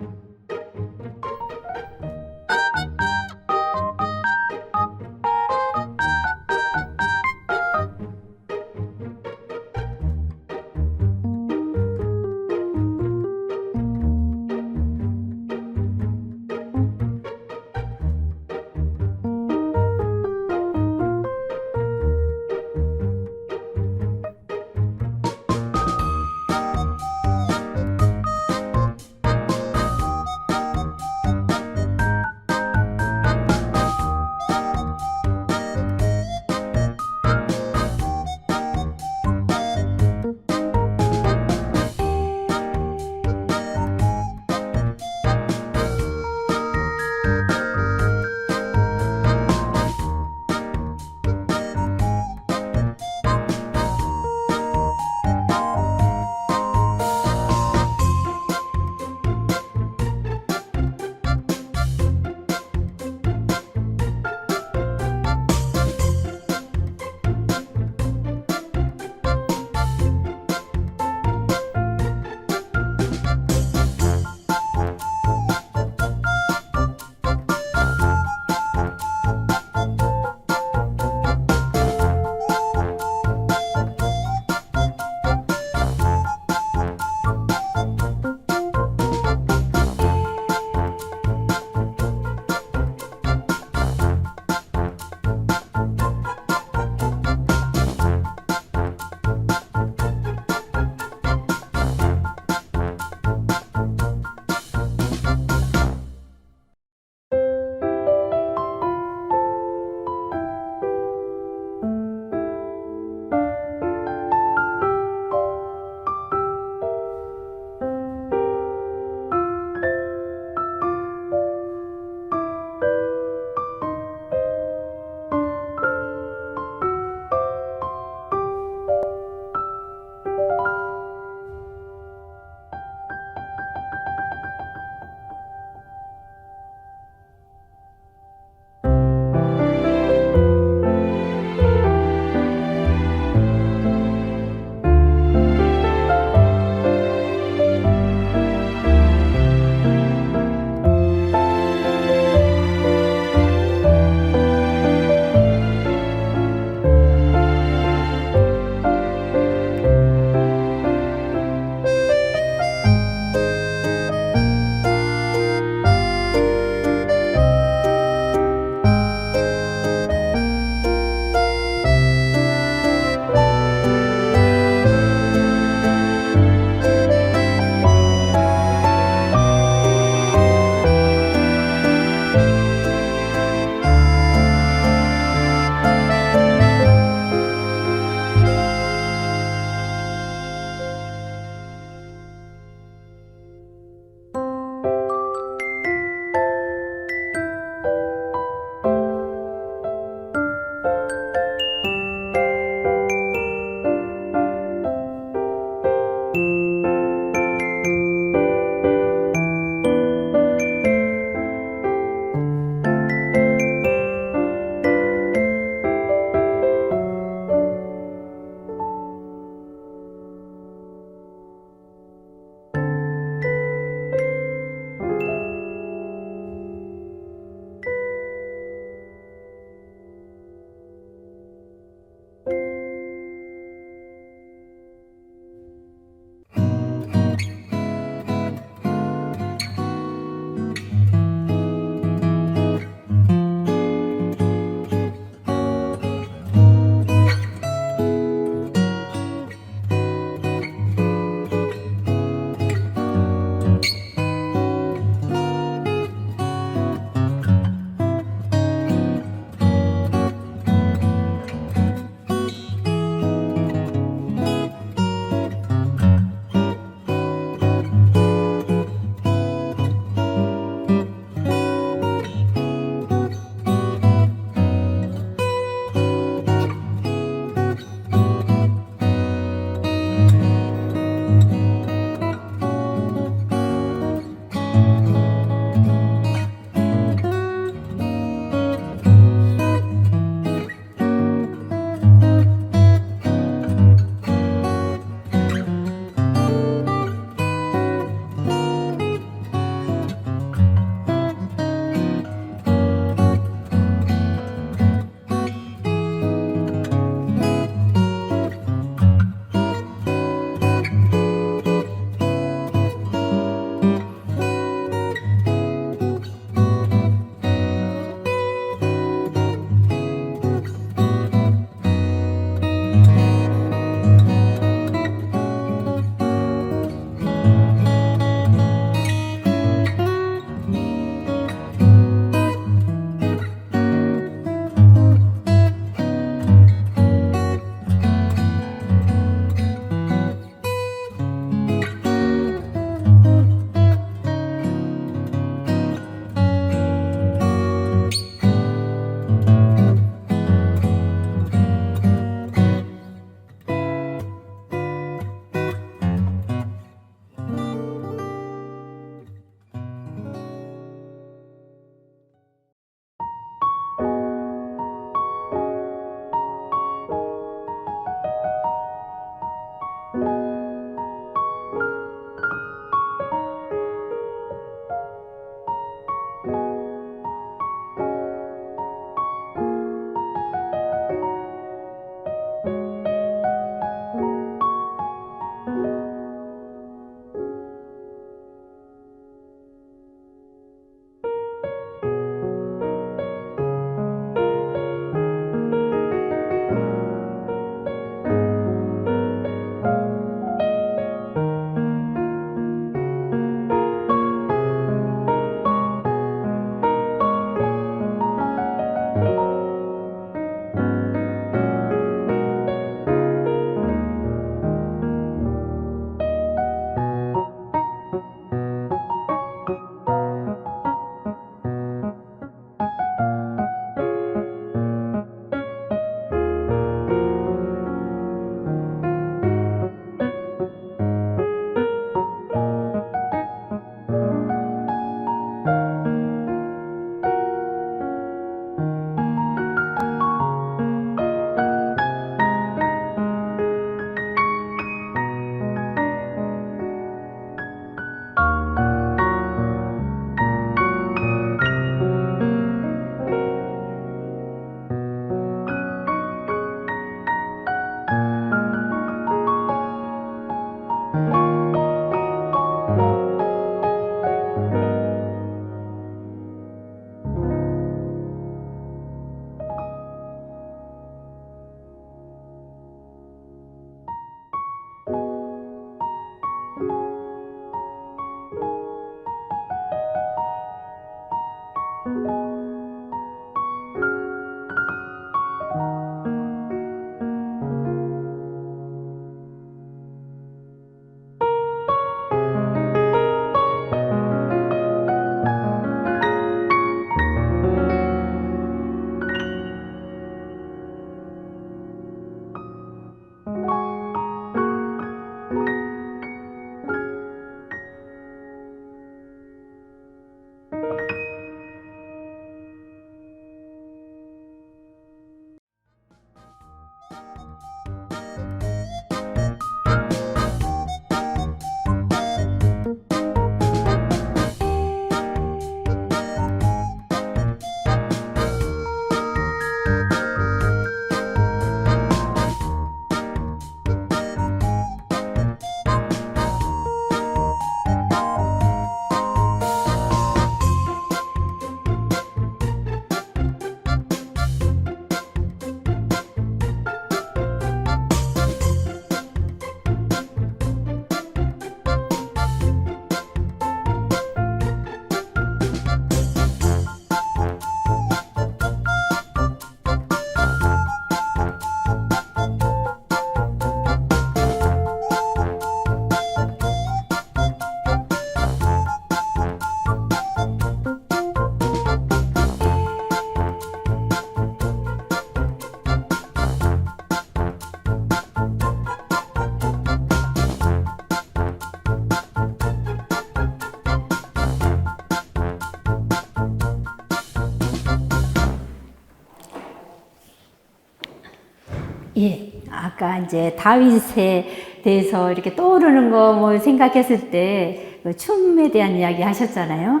A: 예, 아까 이제 다윗에 대해서 이렇게 떠오르는 거 뭐 생각했을 때 그 춤에 대한 이야기 하셨잖아요.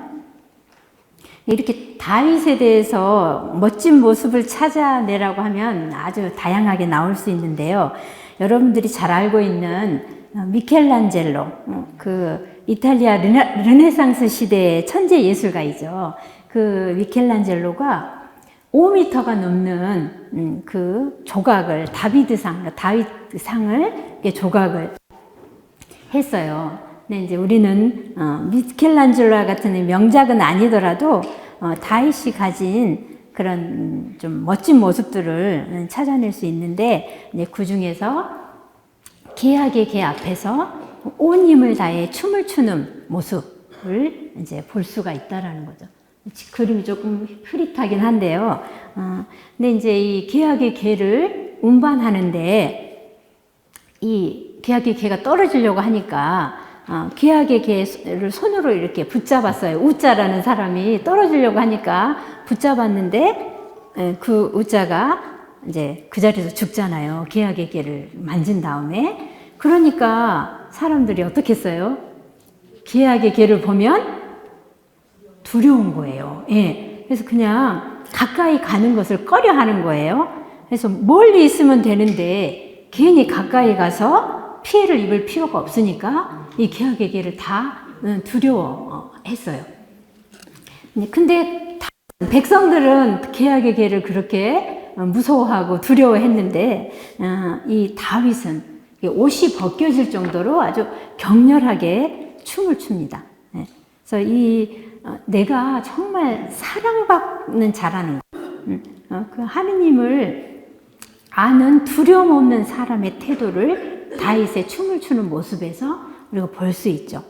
A: 이렇게 다윗에 대해서 멋진 모습을 찾아내라고 하면 아주 다양하게 나올 수 있는데요. 여러분들이 잘 알고 있는 미켈란젤로, 그 이탈리아 르네상스 시대의 천재 예술가이죠. 그 미켈란젤로가 5m가 넘는 그 조각을 다윗상을 조각을 했어요. 근데 이제 우리는 미켈란젤로 같은 명작은 아니더라도 다윗이 가진 그런 좀 멋진 모습들을 찾아낼 수 있는데, 그 중에서 계약의 계 앞에서 온 힘을 다해 춤을 추는 모습을 이제 볼 수가 있다라는 거죠. 그림이 조금 흐릿하긴 한데요. 근데 이제 이 계약의 계를 운반하는데 이 계약의 계가 떨어지려고 하니까 계약의 계를 손으로 이렇게 붙잡았어요. 우자라는 사람이 떨어지려고 하니까 붙잡았는데 그 우자가 이제 그 자리에서 죽잖아요. 계약의 계를 만진 다음에. 그러니까 사람들이 어떻게 했어요? 계약의 계를 보면 두려운 거예요. 예. 그래서 그냥 가까이 가는 것을 꺼려 하는 거예요. 그래서 멀리 있으면 되는데 괜히 가까이 가서 피해를 입을 필요가 없으니까 이 계약의 계를 다 두려워했어요. 근데 백성들은 계약의 계를 그렇게 무서워하고 두려워했는데 이 다윗은 옷이 벗겨질 정도로 아주 격렬하게 춤을 춥니다. 그래서 내가 정말 사랑받는 자라는 거, 그 하느님을 아는 두려움 없는 사람의 태도를 다윗의 춤을 추는 모습에서 우리가 볼 수 있죠.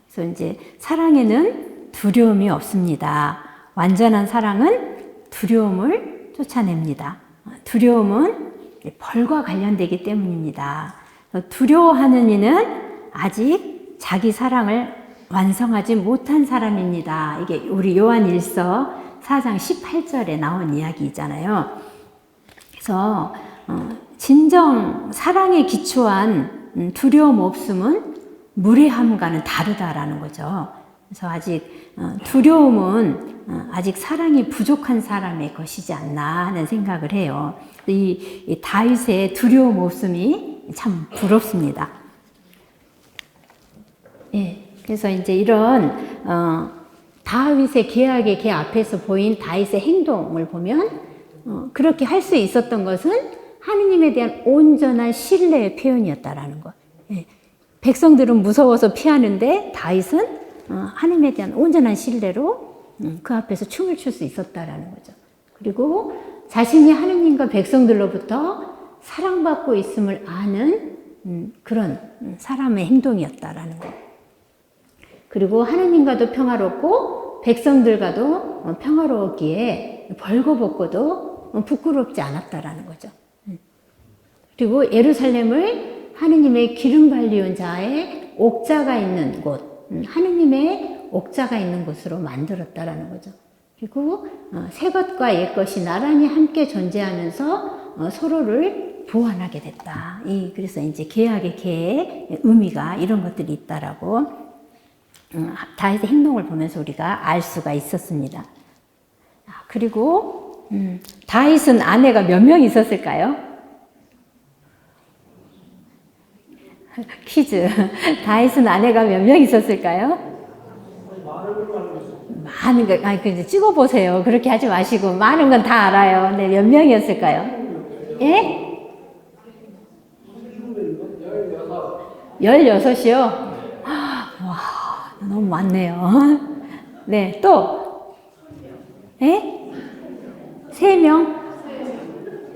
A: 그래서 이제 사랑에는 두려움이 없습니다. 완전한 사랑은 두려움을 쫓아냅니다. 두려움은 벌과 관련되기 때문입니다. 두려워하는 이는 아직 자기 사랑을 완성하지 못한 사람입니다. 이게 우리 요한일서 4장 18절에 나온 이야기잖아요. 그래서 진정 사랑에 기초한 두려움 없음은 무례함과는 다르다라는 거죠. 그래서 아직 두려움은 아직 사랑이 부족한 사람의 것이지 않나 하는 생각을 해요. 이 다윗의 두려움 없음이 참 부럽습니다. 예, 그래서 이제 이런 다윗의 계약의 계 앞에서 보인 다윗의 행동을 보면 그렇게 할 수 있었던 것은 하느님에 대한 온전한 신뢰의 표현이었다라는 것. 예. 백성들은 무서워서 피하는데 다윗은 하느님에 대한 온전한 신뢰로 그 앞에서 춤을 출 수 있었다라는 거죠. 그리고 자신이 하느님과 백성들로부터 사랑받고 있음을 아는 그런 사람의 행동이었다라는 것. 그리고 하느님과도 평화롭고 백성들과도 평화로웠기에 벌거벗고도 부끄럽지 않았다라는 거죠. 그리고 예루살렘을 하느님의 기름 발리온 자의 옥자가 있는 곳, 하느님의 옥자가 있는 곳으로 만들었다라는 거죠. 그리고 새 것과 옛 것이 나란히 함께 존재하면서 서로를 보완하게 됐다. 그래서 이제 계약의 계의 의미가 이런 것들이 있다라고 다윗의 행동을 보면서 우리가 알 수가 있었습니다. 그리고 다윗은 아내가 몇 명 있었을까요? 퀴즈. 다윗은 아내가 몇 명 있었을까요? 많은 거, 이제 찍어보세요. 그렇게 하지 마시고. 많은 건 다 알아요. 네, 몇 명이었을까요? 예? 16이요? 와, 너무 많네요. 네, 또? 예? 3명?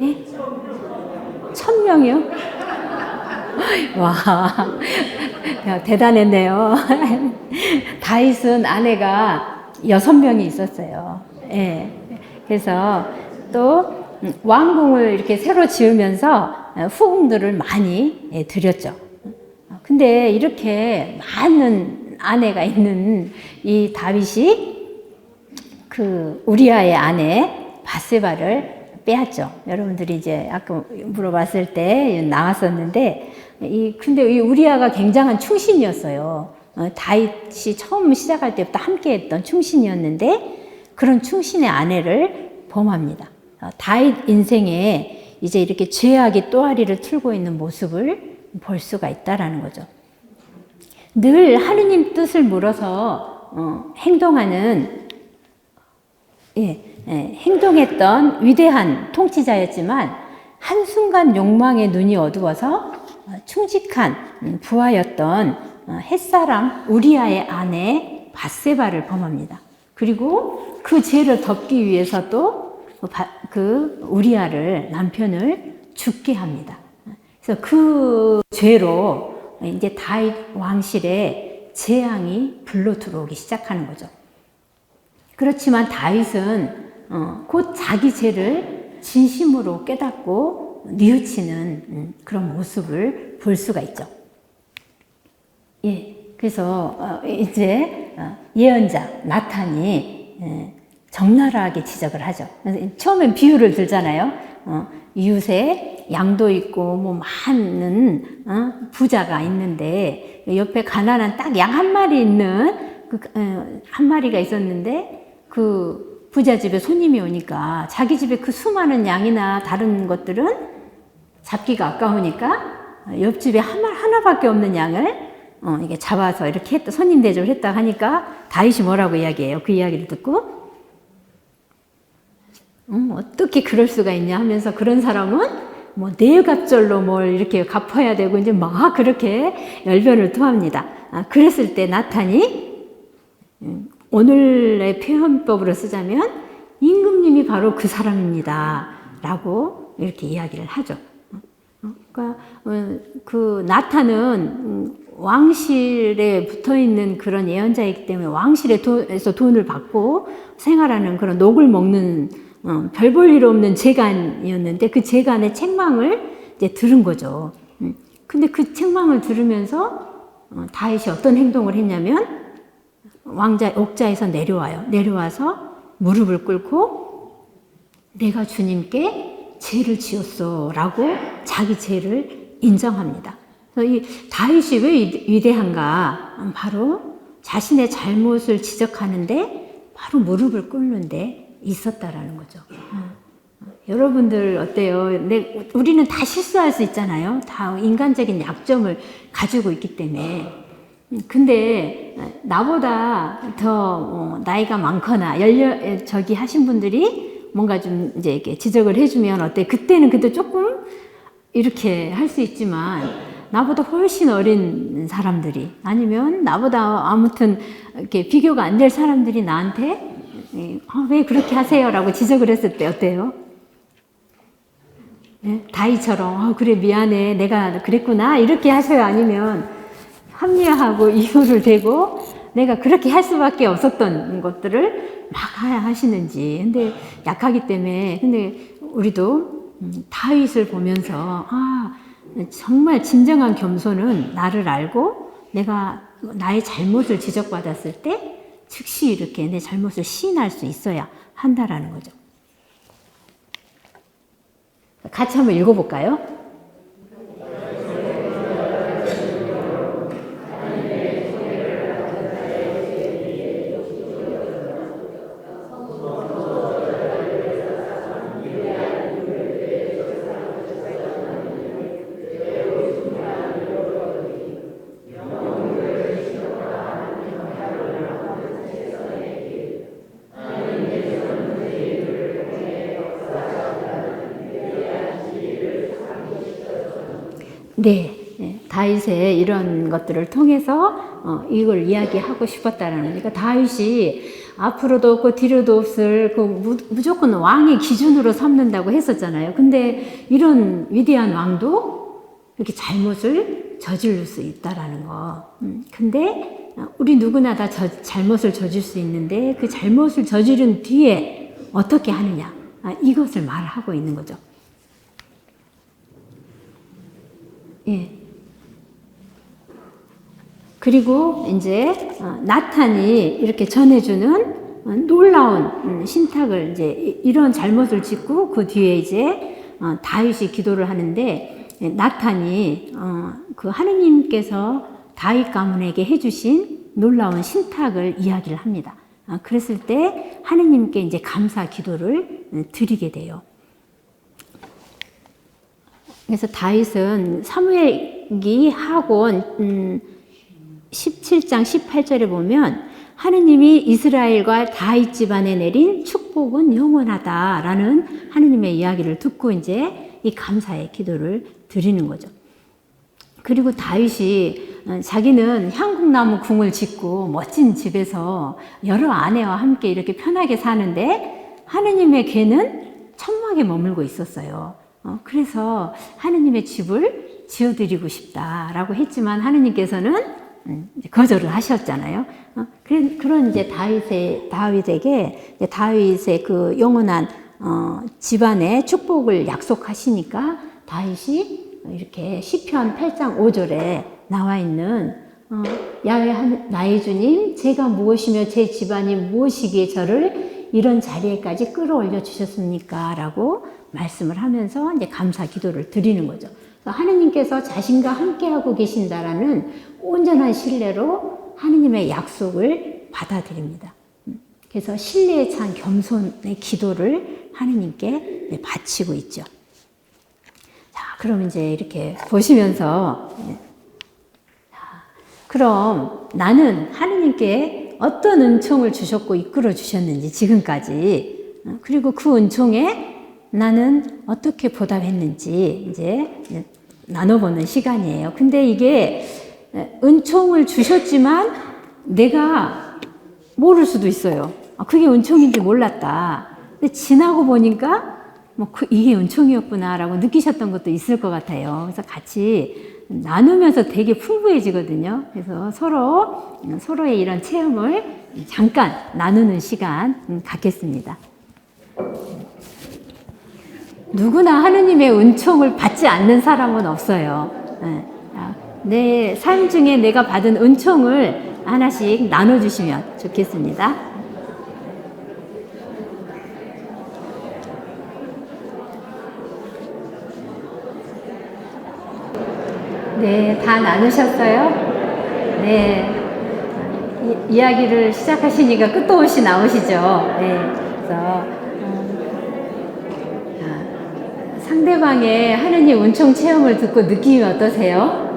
A: 예? 1000명이요? 와, 대단했네요. 다윗은 아내가 6명이 있었어요. 예. 그래서 또 왕궁을 이렇게 새로 지으면서 후궁들을 많이 드렸죠. 근데 이렇게 많은 아내가 있는 이 다윗이 그 우리아의 아내 바세바를 빼앗죠. 여러분들이 이제 아까 물어봤을 때 나왔었는데, 근데 이 우리아가 굉장한 충신이었어요. 다윗이 처음 시작할 때부터 함께 했던 충신이었는데, 그런 충신의 아내를 범합니다. 다윗 인생에 이제 이렇게 죄악이 또아리를 틀고 있는 모습을 볼 수가 있다라는 거죠. 늘 하느님 뜻을 물어서 행동하는, 행동했던 위대한 통치자였지만 한순간 욕망의 눈이 어두워서 충직한 부하였던 햇사람 우리아의 아내 밧세바를 범합니다. 그리고 그 죄를 덮기 위해서 또 그 우리아를, 남편을 죽게 합니다. 그래서 그 죄로 이제 다윗 왕실에 재앙이 불러 들어오기 시작하는 거죠. 그렇지만 다윗은 곧 자기 죄를 진심으로 깨닫고 뉘우치는 그런 모습을 볼 수가 있죠. 그래서 이제 예언자 나탄이 적나라하게 지적을 하죠. 처음엔 비유를 들잖아요. 이웃에 양도 있고 뭐 많은 부자가 있는데 옆에 가난한 딱 양 한 마리 있는 한 마리가 있었는데 그 부자 집에 손님이 오니까 자기 집에 그 수많은 양이나 다른 것들은 잡기가 아까우니까 옆집에 하나밖에 없는 양을 이게 잡아서 이렇게 손님 대접을 했다 하니까 다윗이 뭐라고 이야기해요? 그 이야기를 듣고 어떻게 그럴 수가 있냐 하면서 그런 사람은 뭐 내갑절로 뭘 이렇게 갚아야 되고 이제 막 그렇게 열변을 토합니다. 그랬을 때 나탄이 오늘의 표현법으로 쓰자면 임금님이 바로 그 사람입니다 라고 이렇게 이야기를 하죠. 그러니까 그 나탄은 왕실에 붙어있는 그런 예언자이기 때문에 왕실에서 돈을 받고 생활하는 그런 녹을 먹는 별 볼 일 없는 재간이었는데 그 재간의 책망을 이제 들은 거죠. 근데 그 책망을 들으면서 다윗이 어떤 행동을 했냐면 옥자에서 내려와요. 내려와서 무릎을 꿇고 내가 주님께 죄를 지었어 라고 자기 죄를 인정합니다. 그래서 이 다윗이 왜 위대한가? 바로 자신의 잘못을 지적하는데 바로 무릎을 꿇는데 있었다라는 거죠. 여러분들 어때요? 우리는 다 실수할 수 있잖아요. 다 인간적인 약점을 가지고 있기 때문에. 근데 나보다 더 나이가 많거나 저기 하신 분들이 뭔가 좀 이제 이렇게 지적을 해주면 어때? 그때는 그래도 조금 이렇게 할 수 있지만 나보다 훨씬 어린 사람들이 아니면 나보다 아무튼 이렇게 비교가 안 될 사람들이 나한테 왜 그렇게 하세요? 라고 지적을 했을 때 어때요? 다이처럼 그래 미안해 내가 그랬구나 이렇게 하셔요? 아니면 합리화하고 이유를 대고 내가 그렇게 할 수밖에 없었던 것들을 막 하시는지. 근데 약하기 때문에 근데 우리도 다윗을 보면서 정말 진정한 겸손은 나를 알고 내가 나의 잘못을 지적받았을 때 즉시 이렇게 내 잘못을 시인할 수 있어야 한다라는 거죠. 같이 한번 읽어볼까요? 네, 다윗의 이런 것들을 통해서 이걸 이야기하고 싶었다라는 거니까 다윗이 앞으로도 없고 뒤로도 없을 무조건 왕의 기준으로 삼는다고 했었잖아요. 근데 이런 위대한 왕도 이렇게 잘못을 저지를 수 있다라는 거. 근데 우리 누구나 다 잘못을 저질 수 있는데 그 잘못을 저지른 뒤에 어떻게 하느냐 이것을 말하고 있는 거죠. 그리고 이제 나탄이 이렇게 전해주는 놀라운 신탁을 이제 이런 잘못을 짓고 그 뒤에 이제 다윗이 기도를 하는데 나탄이 그 하느님께서 다윗 가문에게 해주신 놀라운 신탁을 이야기를 합니다. 그랬을 때 하느님께 이제 감사 기도를 드리게 돼요. 그래서 다윗은 사무엘기 하곤 17장 18절에 보면 하느님이 이스라엘과 다윗 집안에 내린 축복은 영원하다라는 하느님의 이야기를 듣고 이제 이 감사의 기도를 드리는 거죠. 그리고 다윗이 자기는 향국나무 궁을 짓고 멋진 집에서 여러 아내와 함께 이렇게 편하게 사는데 하느님의 궤는 천막에 머물고 있었어요. 그래서 하느님의 집을 지어드리고 싶다라고 했지만 하느님께서는 거절을 하셨잖아요. 그런 이제 다윗에게 다윗의 그 영원한 집안의 축복을 약속하시니까 다윗이 이렇게 시편 8장 5절에 나와 있는 야훼 나의 주님 제가 무엇이며 제 집안이 무엇이기에 저를 이런 자리에까지 끌어올려 주셨습니까? 라고 말씀을 하면서 이제 감사 기도를 드리는 거죠. 하느님께서 자신과 함께하고 계신다라는 온전한 신뢰로 하느님의 약속을 받아들입니다. 그래서 신뢰에 찬 겸손의 기도를 하느님께 바치고 있죠. 자, 그럼 이제 이렇게 보시면서 그럼 나는 하느님께 어떤 은총을 주셨고 이끌어 주셨는지 지금까지 그리고 그 은총에 나는 어떻게 보답했는지 이제 나눠보는 시간이에요. 근데 이게 은총을 주셨지만 내가 모를 수도 있어요. 그게 은총인지 몰랐다. 근데 지나고 보니까 이게 은총이었구나라고 느끼셨던 것도 있을 것 같아요. 그래서 같이 나누면서 되게 풍부해지거든요. 그래서 서로의 이런 체험을 잠깐 나누는 시간 갖겠습니다. 누구나 하느님의 은총을 받지 않는 사람은 없어요. 내 삶 중에 내가 받은 은총을 하나씩 나눠주시면 좋겠습니다. 네, 다 나누셨어요? 네. 이야기를 시작하시니까 끝도 없이 나오시죠? 네. 그래서 상대방의 하느님 은총 체험을 듣고 느낌이 어떠세요?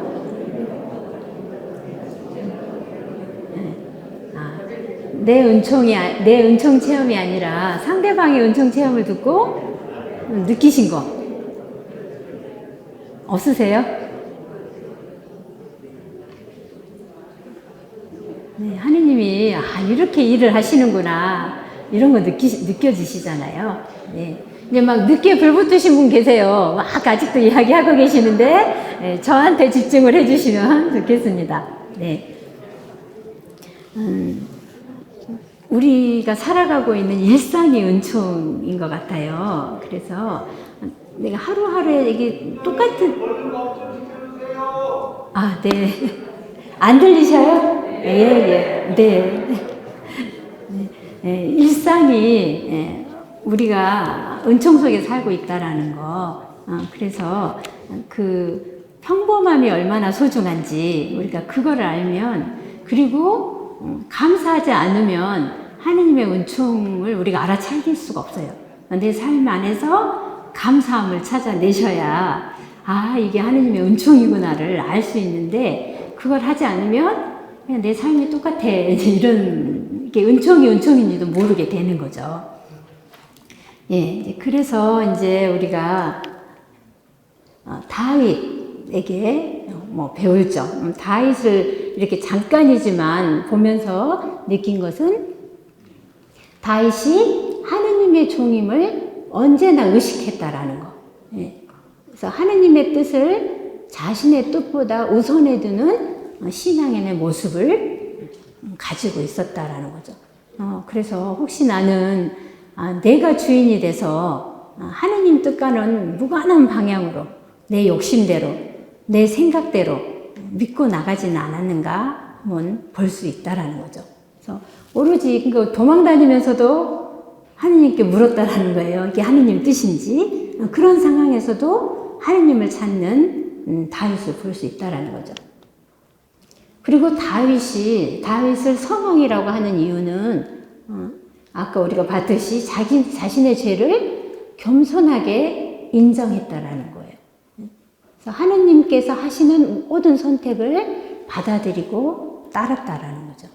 A: 내 은총 체험이 아니라 상대방의 은총 체험을 듣고 느끼신 거 없으세요? 네, 하느님이 이렇게 일을 하시는구나 이런 거 느껴지시잖아요. 네. 이제 막 늦게 불붙으신 분 계세요. 막 아직도 이야기하고 계시는데 네, 저한테 집중을 해주시면 좋겠습니다. 네. 우리가 살아가고 있는 일상이 은총인 것 같아요. 그래서 내가 하루하루에 이게 똑같은 네. 안 들리셔요? 예. 네. 일상이 우리가 은총 속에 살고 있다라는 거. 그래서 그 평범함이 얼마나 소중한지 우리가 그거를 알면 그리고 감사하지 않으면 하느님의 은총을 우리가 알아차릴 수가 없어요. 내 삶 안에서 감사함을 찾아내셔야 이게 하느님의 은총이구나를 알 수 있는데 그걸 하지 않으면 그냥 내 삶이 똑같아. 이런 게 은총인지도 모르게 되는 거죠. 예, 그래서 이제 우리가 다윗에게 배울 점, 다윗을 이렇게 잠깐이지만 보면서 느낀 것은 다윗이 하느님의 종임을 언제나 의식했다라는 거. 예, 그래서 하느님의 뜻을 자신의 뜻보다 우선해 두는 신앙인의 모습을 가지고 있었다라는 거죠. 그래서 혹시 나는 내가 주인이 돼서 하느님 뜻과는 무관한 방향으로 내 욕심대로 내 생각대로 믿고 나가지는 않았는가 한번 볼 수 있다라는 거죠. 그래서 오로지 도망 다니면서도 하느님께 물었다라는 거예요. 이게 하느님 뜻인지. 그런 상황에서도 하느님을 찾는 다윗을 볼 수 있다라는 거죠. 그리고 다윗을 성왕이라고 하는 이유는 아까 우리가 봤듯이 자신의 죄를 겸손하게 인정했다라는 거예요. 그래서 하느님께서 하시는 모든 선택을 받아들이고 따랐다라는 거죠.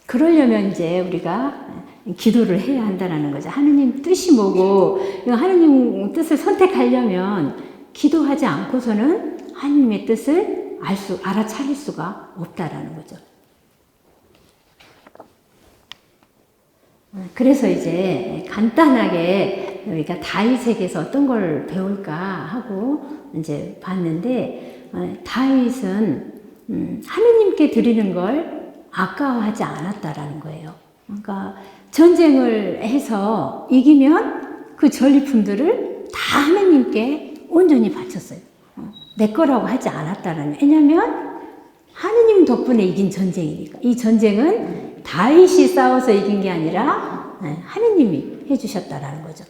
A: 그러려면 이제 우리가 기도를 해야 한다는 거죠. 하느님 뜻이 뭐고, 하느님 뜻을 선택하려면 기도하지 않고서는 하느님의 뜻을 알아차릴 수가 없다라는 거죠. 그래서 이제 간단하게 우리가 다윗에게서 어떤 걸 배울까 하고 이제 봤는데, 다윗은 하느님께 드리는 걸 아까워하지 않았다라는 거예요. 그러니까 전쟁을 해서 이기면 그 전리품들을 다 하느님께 온전히 바쳤어요. 내 거라고 하지 않았다라는. 왜냐하면 하느님 덕분에 이긴 전쟁이니까. 이 전쟁은 다윗이 싸워서 이긴 게 아니라 하느님이 해주셨다라는 거죠.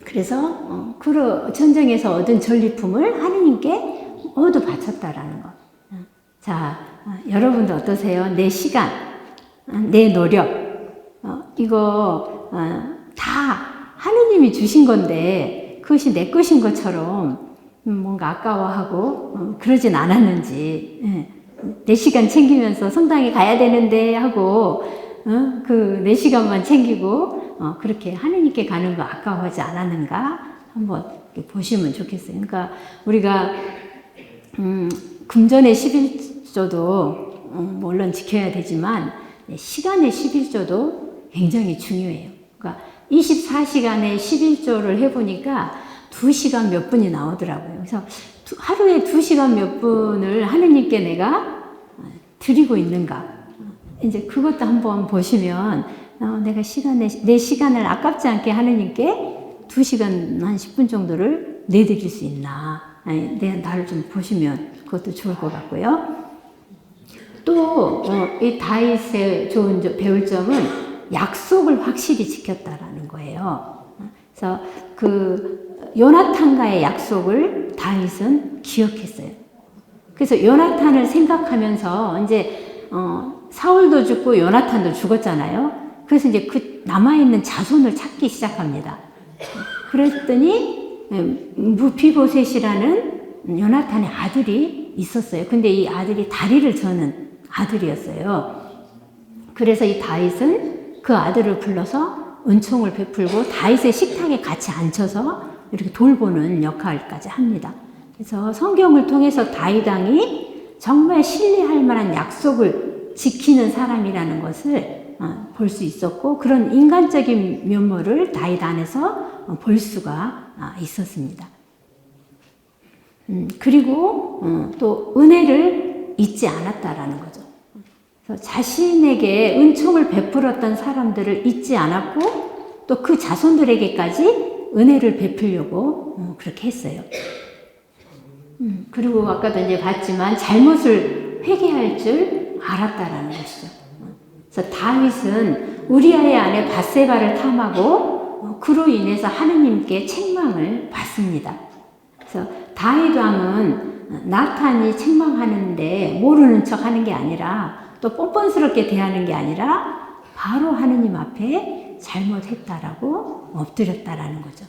A: 그래서 그 전쟁에서 얻은 전리품을 하느님께 모두 바쳤다라는 거. 자, 여러분도 어떠세요? 내 시간, 내 노력, 이거 다 하느님이 주신 건데 그것이 내 것인 것처럼 뭔가 아까워하고 그러진 않았는지, 내 시간 챙기면서 성당에 가야 되는데 하고 그 내 시간만 챙기고 그렇게 하느님께 가는 거 아까워하지 않았는가 한번 보시면 좋겠어요. 그러니까 우리가 금전의 11조도 물론 지켜야 되지만 시간의 11조도 굉장히 중요해요. 그러니까 24시간에 11조를 해보니까 2시간 몇 분이 나오더라고요. 그래서 하루에 2시간 몇 분을 하느님께 내가 드리고 있는가. 이제 그것도 한번 보시면 내가 내 시간을 아깝지 않게 하느님께 2시간 한 10분 정도를 내드릴 수 있나. 나를 좀 보시면 그것도 좋을 것 같고요. 또 이 다윗의 좋은 배울 점은 약속을 확실히 지켰다라는 거예요. 그래서 그 요나탄과의 약속을 다윗은 기억했어요. 그래서 요나탄을 생각하면서 이제 사울도 죽고 요나탄도 죽었잖아요. 그래서 이제 그 남아있는 자손을 찾기 시작합니다. 그랬더니 무비보셋이라는 요나탄의 아들이 있었어요. 근데 이 아들이 다리를 저는 아들이었어요. 그래서 이 다윗은 그 아들을 불러서 은총을 베풀고 다윗의 식탁에 같이 앉혀서 이렇게 돌보는 역할까지 합니다. 그래서 성경을 통해서 다윗 왕이 정말 신뢰할 만한 약속을 지키는 사람이라는 것을 볼 수 있었고, 그런 인간적인 면모를 다윗 안에서 볼 수가 있었습니다. 그리고 또 은혜를 잊지 않았다라는 거죠. 그래서 자신에게 은총을 베풀었던 사람들을 잊지 않았고 또 그 자손들에게까지 은혜를 베풀려고 그렇게 했어요. 그리고 아까도 이제 봤지만 잘못을 회개할 줄 알았다라는 것이죠. 그래서 다윗은 우리아의 아내 밧세바를 탐하고 그로 인해서 하느님께 책망을 받습니다. 그래서 다윗 왕은 나탄이 책망하는데 모르는 척 하는 게 아니라 또 뻔뻔스럽게 대하는 게 아니라 바로 하느님 앞에 잘못했다라고 엎드렸다라는 거죠.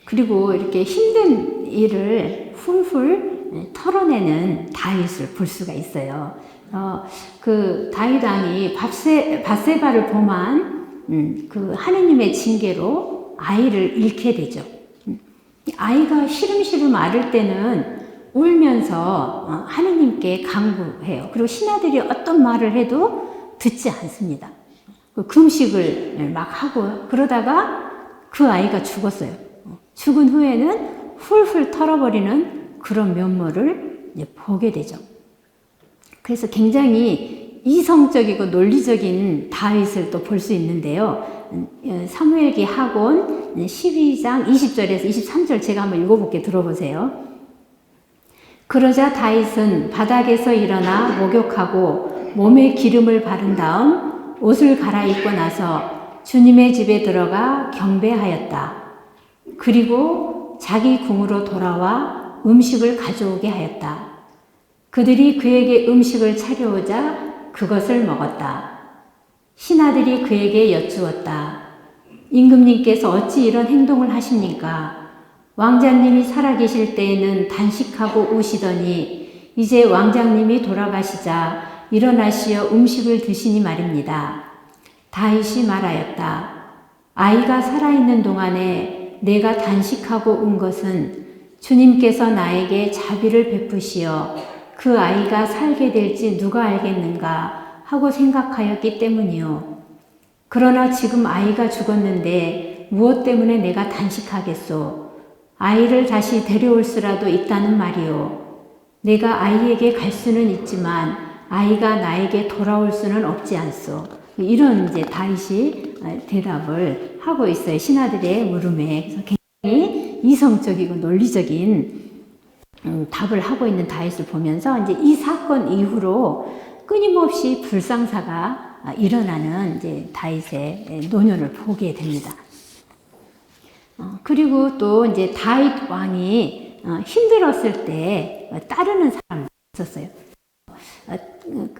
A: 그리고 이렇게 힘든 일을 훌훌 털어내는 다윗을 볼 수가 있어요. 그 다윗 왕이 밧세바를 범한 그 하느님의 징계로 아이를 잃게 되죠. 아이가 시름시름 앓을 때는 울면서 하느님께 간구해요. 그리고 신하들이 어떤 말을 해도 듣지 않습니다. 금식을 막 하고 그러다가 그 아이가 죽었어요. 죽은 후에는 훌훌 털어버리는 그런 면모를 이제 보게 되죠. 그래서 굉장히 이성적이고 논리적인 다윗을 또 볼 수 있는데요. 사무엘기 하곤 12장 20절에서 23절 제가 한번 읽어볼게요. 들어보세요. 그러자 다윗은 바닥에서 일어나 목욕하고 몸에 기름을 바른 다음 옷을 갈아입고 나서 주님의 집에 들어가 경배하였다. 그리고 자기 궁으로 돌아와 음식을 가져오게 하였다. 그들이 그에게 음식을 차려오자 그것을 먹었다. 신하들이 그에게 여쭈었다. 임금님께서 어찌 이런 행동을 하십니까? 왕자님이 살아계실 때에는 단식하고 우시더니 이제 왕자님이 돌아가시자 일어나시어 음식을 드시니 말입니다. 다윗이 말하였다. 아이가 살아있는 동안에 내가 단식하고 운 것은 주님께서 나에게 자비를 베푸시어 그 아이가 살게 될지 누가 알겠는가 하고 생각하였기 때문이요. 그러나 지금 아이가 죽었는데 무엇 때문에 내가 단식하겠소? 아이를 다시 데려올 수라도 있다는 말이요. 내가 아이에게 갈 수는 있지만 아이가 나에게 돌아올 수는 없지 않소. 이런 이제 다윗이 대답을 하고 있어요. 신하들의 물음에. 그래서 굉장히 이성적이고 논리적인 답을 하고 있는 다윗을 보면서 이제 이 사건 이후로 끊임없이 불상사가 일어나는 이제 다윗의 노년을 보게 됩니다. 그리고 또 이제 다윗 왕이 힘들었을 때 따르는 사람이 있었어요.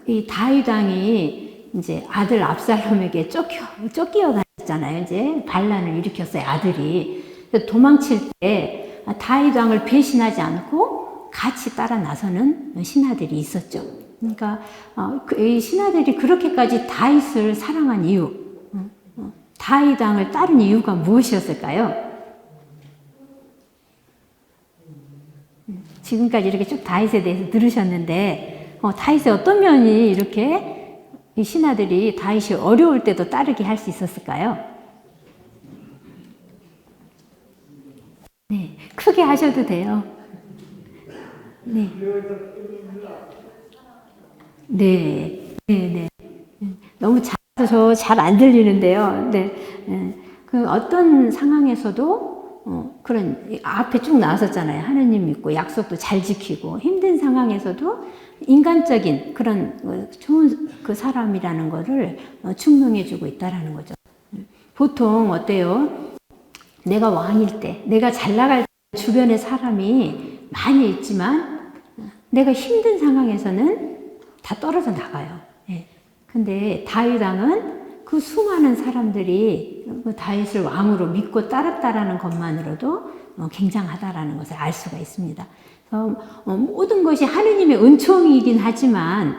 A: 이 다윗 왕이 이제 아들 압살롬에게 쫓겨 다녔잖아요. 이제 반란을 일으켰어요. 아들이. 도망칠 때 다윗 왕을 배신하지 않고 같이 따라 나서는 신하들이 있었죠. 그러니까 이 신하들이 그렇게까지 다윗을 사랑한 이유, 다윗 왕을 따른 이유가 무엇이었을까요? 지금까지 이렇게 쭉 다윗에 대해서 들으셨는데 다윗의 어떤 면이 이렇게 이 신하들이 다윗이 어려울 때도 따르게 할 수 있었을까요? 네, 크게 하셔도 돼요. 네. 네, 네, 네. 너무 작아서 잘 안 들리는데요. 네. 그 어떤 상황에서도 그런 앞에 쭉 나왔었잖아요. 하느님 믿고 약속도 잘 지키고 힘든 상황에서도 인간적인 그런 좋은 그 사람이라는 거를 증명해주고 있다라는 거죠. 보통 어때요? 내가 왕일 때, 내가 잘 나갈 때 주변에 사람이 많이 있지만 내가 힘든 상황에서는 다 떨어져 나가요. 예. 근데 다윗 왕은 그 수많은 사람들이 다윗을 왕으로 믿고 따랐다라는 것만으로도 굉장하다라는 것을 알 수가 있습니다. 그래서 모든 것이 하느님의 은총이긴 하지만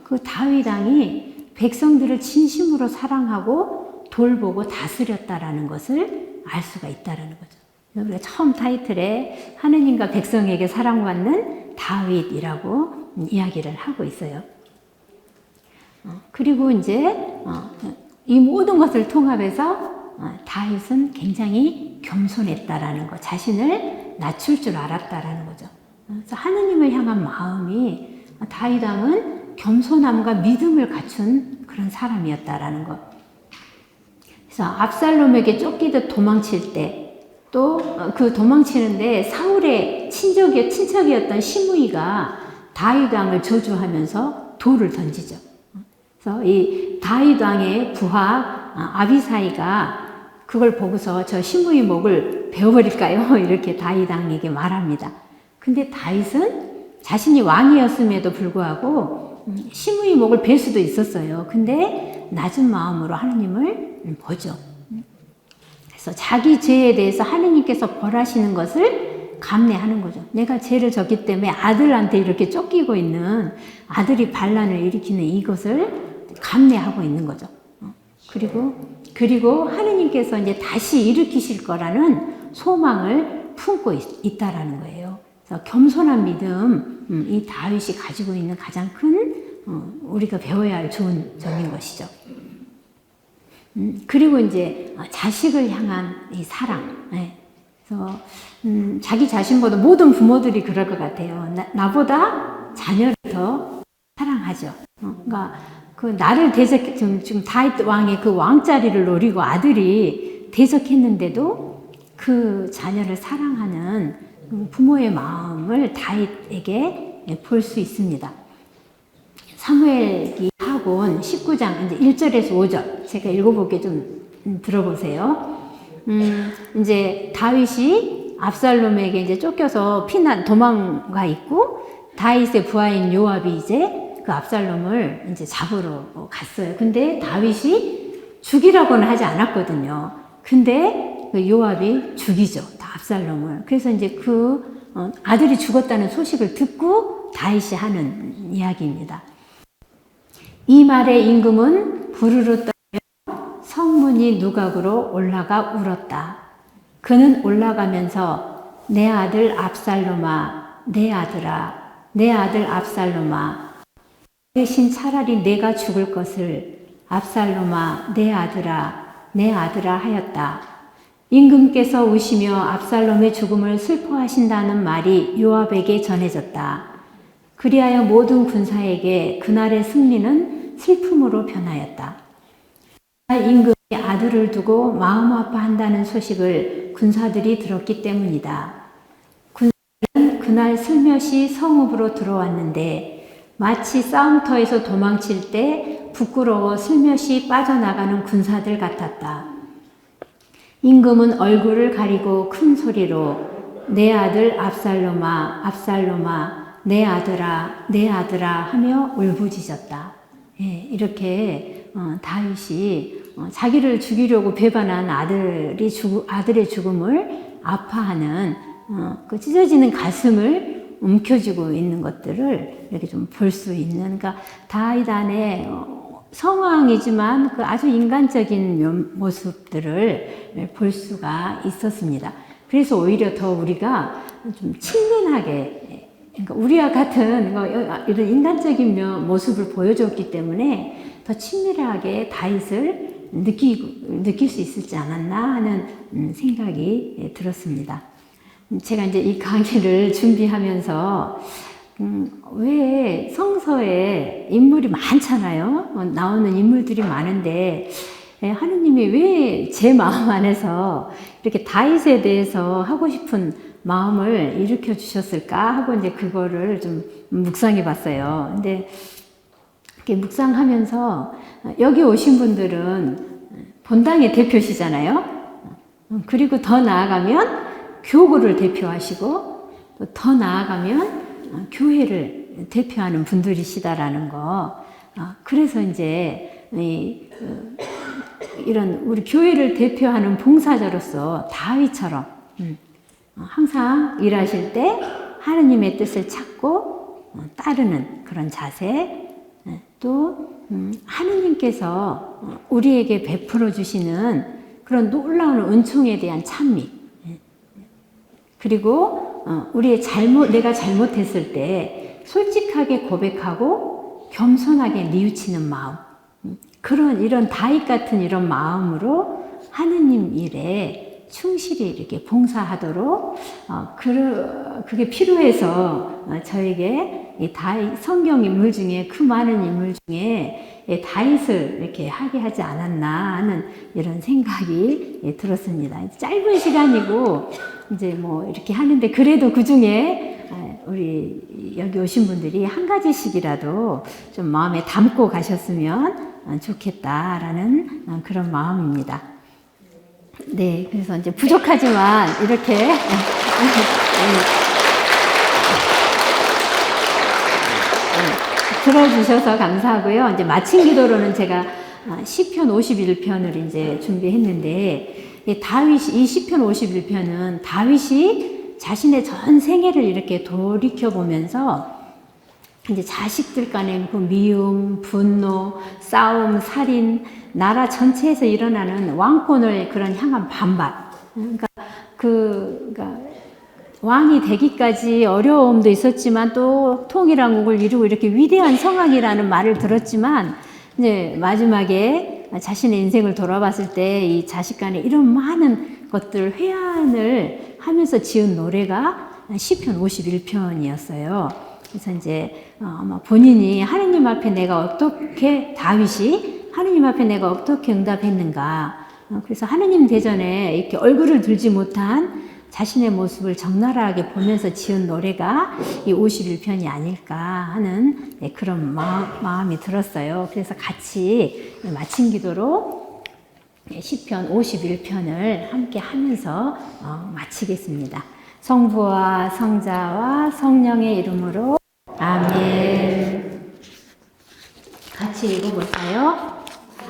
A: 그 다윗 왕이 백성들을 진심으로 사랑하고 돌보고 다스렸다라는 것을 알 수가 있다라는 거죠. 우리가 처음 타이틀에 하느님과 백성에게 사랑받는 다윗이라고 이야기를 하고 있어요. 그리고 이제 이 모든 것을 통합해서 다윗은 굉장히 겸손했다라는 것, 자신을 낮출 줄 알았다라는 거죠. 그래서 하느님을 향한 마음이 다윗 왕은 겸손함과 믿음을 갖춘 그런 사람이었다라는 것. 그래서 압살롬에게 쫓기듯 도망칠 때 또 그 도망치는데 사울의 친척이었던 시므이가 다윗 왕을 저주하면서 돌을 던지죠. 그래서 이 다윗 왕의 부하 아비사이가 그걸 보고서 저 시므이 목을 베어버릴까요? 이렇게 다윗 왕에게 말합니다. 근데 다윗은 자신이 왕이었음에도 불구하고 시므이 목을 벨 수도 있었어요. 근데 낮은 마음으로 하느님을 보죠. 그래서 자기 죄에 대해서 하느님께서 벌하시는 것을 감내하는 거죠. 내가 죄를 졌기 때문에 아들한테 이렇게 쫓기고 있는 아들이 반란을 일으키는 이것을 감내하고 있는 거죠. 그리고 하느님께서 이제 다시 일으키실 거라는 소망을 품고 있다라는 거예요. 그래서 겸손한 믿음, 이 다윗이 가지고 있는 가장 큰 우리가 배워야 할 좋은 점인 것이죠. 그리고 이제 자식을 향한 이 사랑. 네. 그래서 자기 자신보다 모든 부모들이 그럴 것 같아요. 나보다 자녀를 더 사랑하죠. 그러니까 그 나를 지금 다윗 왕의 그 왕자리를 노리고 아들이 대적했는데도 그 자녀를 사랑하는 부모의 마음을 다윗에게 볼 수 있습니다. 사무엘기 하곤 19장 이제 1절에서 5절 제가 읽어볼게 좀 들어보세요. 이제 다윗이 압살롬에게 이제 쫓겨서 도망가 있고 다윗의 부하인 요압이 이제 그 압살롬을 이제 잡으러 갔어요. 근데 다윗이 죽이라고는 하지 않았거든요. 근데 그 요압이 죽이죠. 압살롬을. 그래서 이제 아들이 죽었다는 소식을 듣고 다윗이 하는 이야기입니다. 이 말에 임금은 부르르 떨며 성문이 누각으로 올라가 울었다. 그는 올라가면서 내 아들 압살롬아, 내 아들아, 내 아들 압살롬아, 대신 차라리 내가 죽을 것을 압살롬아, 내 아들아, 내 아들아 하였다. 임금께서 우시며 압살롬의 죽음을 슬퍼하신다는 말이 요압에게 전해졌다. 그리하여 모든 군사에게 그날의 승리는 슬픔으로 변하였다. 임금이 아들을 두고 마음 아파한다는 소식을 군사들이 들었기 때문이다. 군사들은 그날 슬며시 성읍으로 들어왔는데 마치 싸움터에서 도망칠 때 부끄러워 슬며시 빠져나가는 군사들 같았다. 임금은 얼굴을 가리고 큰 소리로 내 아들 압살롬아, 압살롬아, 내 아들아, 내 아들아 하며 울부짖었다. 예, 이렇게 다윗이 자기를 죽이려고 배반한 아들의 죽음을 아파하는 그 찢어지는 가슴을 움켜쥐고 있는 것들을 이렇게 좀 볼 수 있는, 그러니까 다윗 안에 성왕이지만 그 아주 인간적인 모습들을 볼 수가 있었습니다. 그래서 오히려 더 우리가 좀 친근하게, 그러니까 우리와 같은 이런 인간적인 모습을 보여줬기 때문에 더 친밀하게 다윗을 느낄 수 있었지 않았나 하는 생각이 들었습니다. 제가 이제 이 강의를 준비하면서 왜 성서에 인물이 많잖아요. 나오는 인물들이 많은데 하느님이 왜 제 마음 안에서 이렇게 다윗에 대해서 하고 싶은 마음을 일으켜 주셨을까 하고 이제 그거를 좀 묵상해 봤어요. 근데 이렇게 묵상하면서 여기 오신 분들은 본당의 대표시잖아요. 그리고 더 나아가면 교구를 대표하시고 또 더 나아가면 교회를 대표하는 분들이시다라는 거. 그래서 이제 이런 우리 교회를 대표하는 봉사자로서 다윗처럼 항상 일하실 때 하느님의 뜻을 찾고 따르는 그런 자세, 또 하느님께서 우리에게 베풀어 주시는 그런 놀라운 은총에 대한 찬미, 그리고 내가 잘못했을 때 솔직하게 고백하고 겸손하게 뉘우치는 마음, 이런 다윗 같은 이런 마음으로 하느님 일에 충실히 이렇게 봉사하도록 그게 필요해서 저에게 이 다윗 성경 인물 중에 그 많은 인물 중에 다윗을 이렇게 하게 하지 않았나 하는 이런 생각이 들었습니다. 짧은 시간이고 이제 뭐 이렇게 하는데 그래도 그 중에 우리 여기 오신 분들이 한 가지씩이라도 좀 마음에 담고 가셨으면 좋겠다라는 그런 마음입니다. 네, 그래서 이제 부족하지만 이렇게 들어주셔서 감사하고요. 이제 마친 기도로는 제가 시편 51편을 이제 준비했는데, 이 시편 51편은 다윗이 자신의 전 생애를 이렇게 돌이켜 보면서 이제 자식들 간의 그 미움, 분노, 싸움, 살인, 나라 전체에서 일어나는 왕권을 향한 반발. 그러니까 왕이 되기까지 어려움도 있었지만 또 통일한국을 이루고 이렇게 위대한 성황이라는 말을 들었지만 이제 마지막에 자신의 인생을 돌아봤을 때 이 자식 간에 이런 많은 것들 회한을 하면서 지은 노래가 시편 51편이었어요. 그래서 이제 아마 본인이 하느님 앞에 다윗이 하느님 앞에 내가 어떻게 응답했는가. 그래서 하느님 대전에 이렇게 얼굴을 들지 못한 자신의 모습을 적나라하게 보면서 지은 노래가 이 51편이 아닐까 하는 그런 마음이 들었어요. 그래서 같이 마친 기도로 시편 51편을 함께 하면서 마치겠습니다. 성부와 성자와 성령의 이름으로 아멘. 같이 읽어볼까요?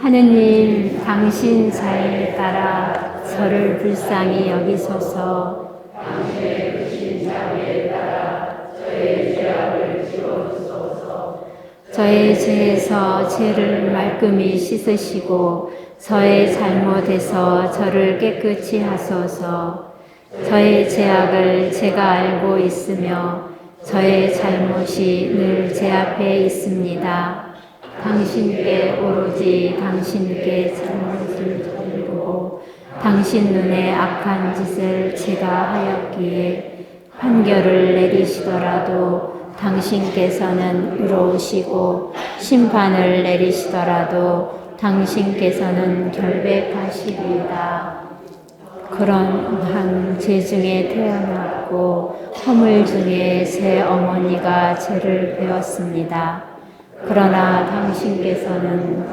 A: 하느님, 당신 자에 따라 저를 불쌍히 여기소서. 당신의 크신 자에 따라 저의 죄악을 지워주소서. 저의 죄에서 죄를 말끔히 씻으시고 저의 잘못에서 저를 깨끗이 하소서. 저의 죄악을 제가 알고 있으며 저의 잘못이 늘 제 앞에 있습니다. 당신께 오로지 당신께 잘못을 저지르고 당신 눈에 악한 짓을 제가 하였기에 판결을 내리시더라도 당신께서는 의로우시고 심판을 내리시더라도 당신께서는 결백하시리이다. 그런 죄 중에 태어났고 허물 중에 제 어머니가 죄를 배웠습니다. 그러나 당신께서는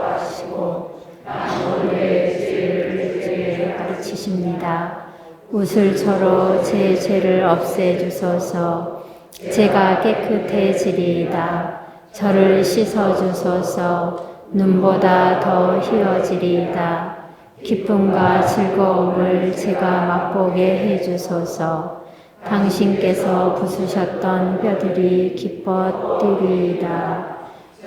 A: 하시고 나의 죄를 가르치십니다. 우슬초로 제 죄를 없애주소서. 제가 깨끗해지리이다. 저를 씻어주소서. 눈보다 더 희어지리이다. 기쁨과 즐거움을 제가 맛보게 해주소서. 당신께서 부수셨던 뼈들이 기뻐 뛰리이다.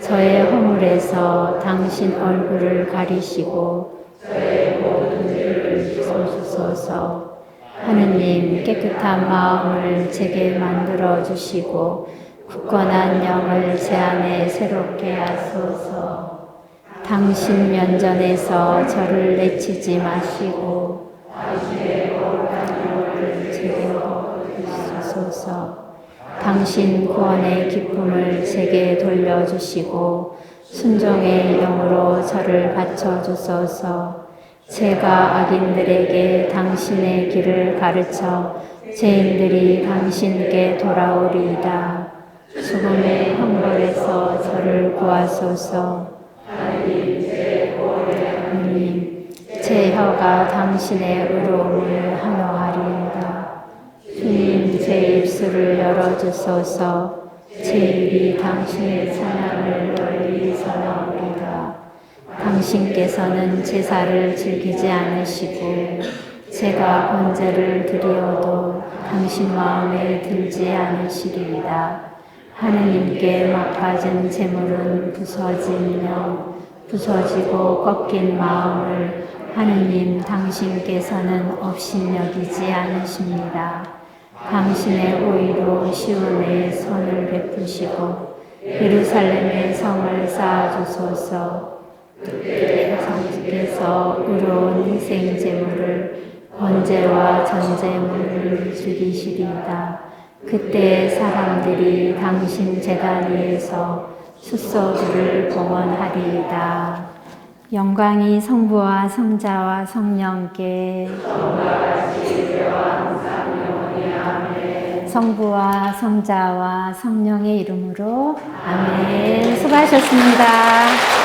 A: 저의 허물에서 당신 얼굴을 가리시고 저의 모든 죄를 씻어주소서. 하느님, 깨끗한 마음을 제게 만들어 주시고 굳건한 영을 제 안에 새롭게 하소서. 당신 면전에서 저를 내치지 마시고 당신의 거룩한 영을 제게 주소서. 당신 구원의 기쁨을 제게 돌려주시고 순종의 영으로 저를 바쳐주소서. 제가 악인들에게 당신의 길을 가르쳐 죄인들이 당신께 돌아오리이다. 죽음의 형벌에서 저를 구하소서. 하나님, 제 혀가 당신의 의로움을 환호하리이다. 주님, 제 입술을 열어주소서. 제 입이 당신의 찬양을 널리 선하오리다. 당신께서는 제사를 즐기지 않으시고 제가 번제를 드리어도 당신 마음에 들지 않으시리이다. 하느님께 막받은 제물은 부서진 영, 부서지고 꺾인 마음을 하느님 당신께서는 업신여기지 않으십니다. 당신의 오의로 시온에 선을 베푸시고 예루살렘의 성을 쌓아주소서. 당신께서 의로운 희생 제물을 번제와 전제물을 즐기시리이다. 그때 사람들이 당신 제단 위에서 숫소들을 봉헌하리이다. 영광이 성부와 성자와 성령께 성부와 성자와 성령의 이름으로 아멘. 수고하셨습니다.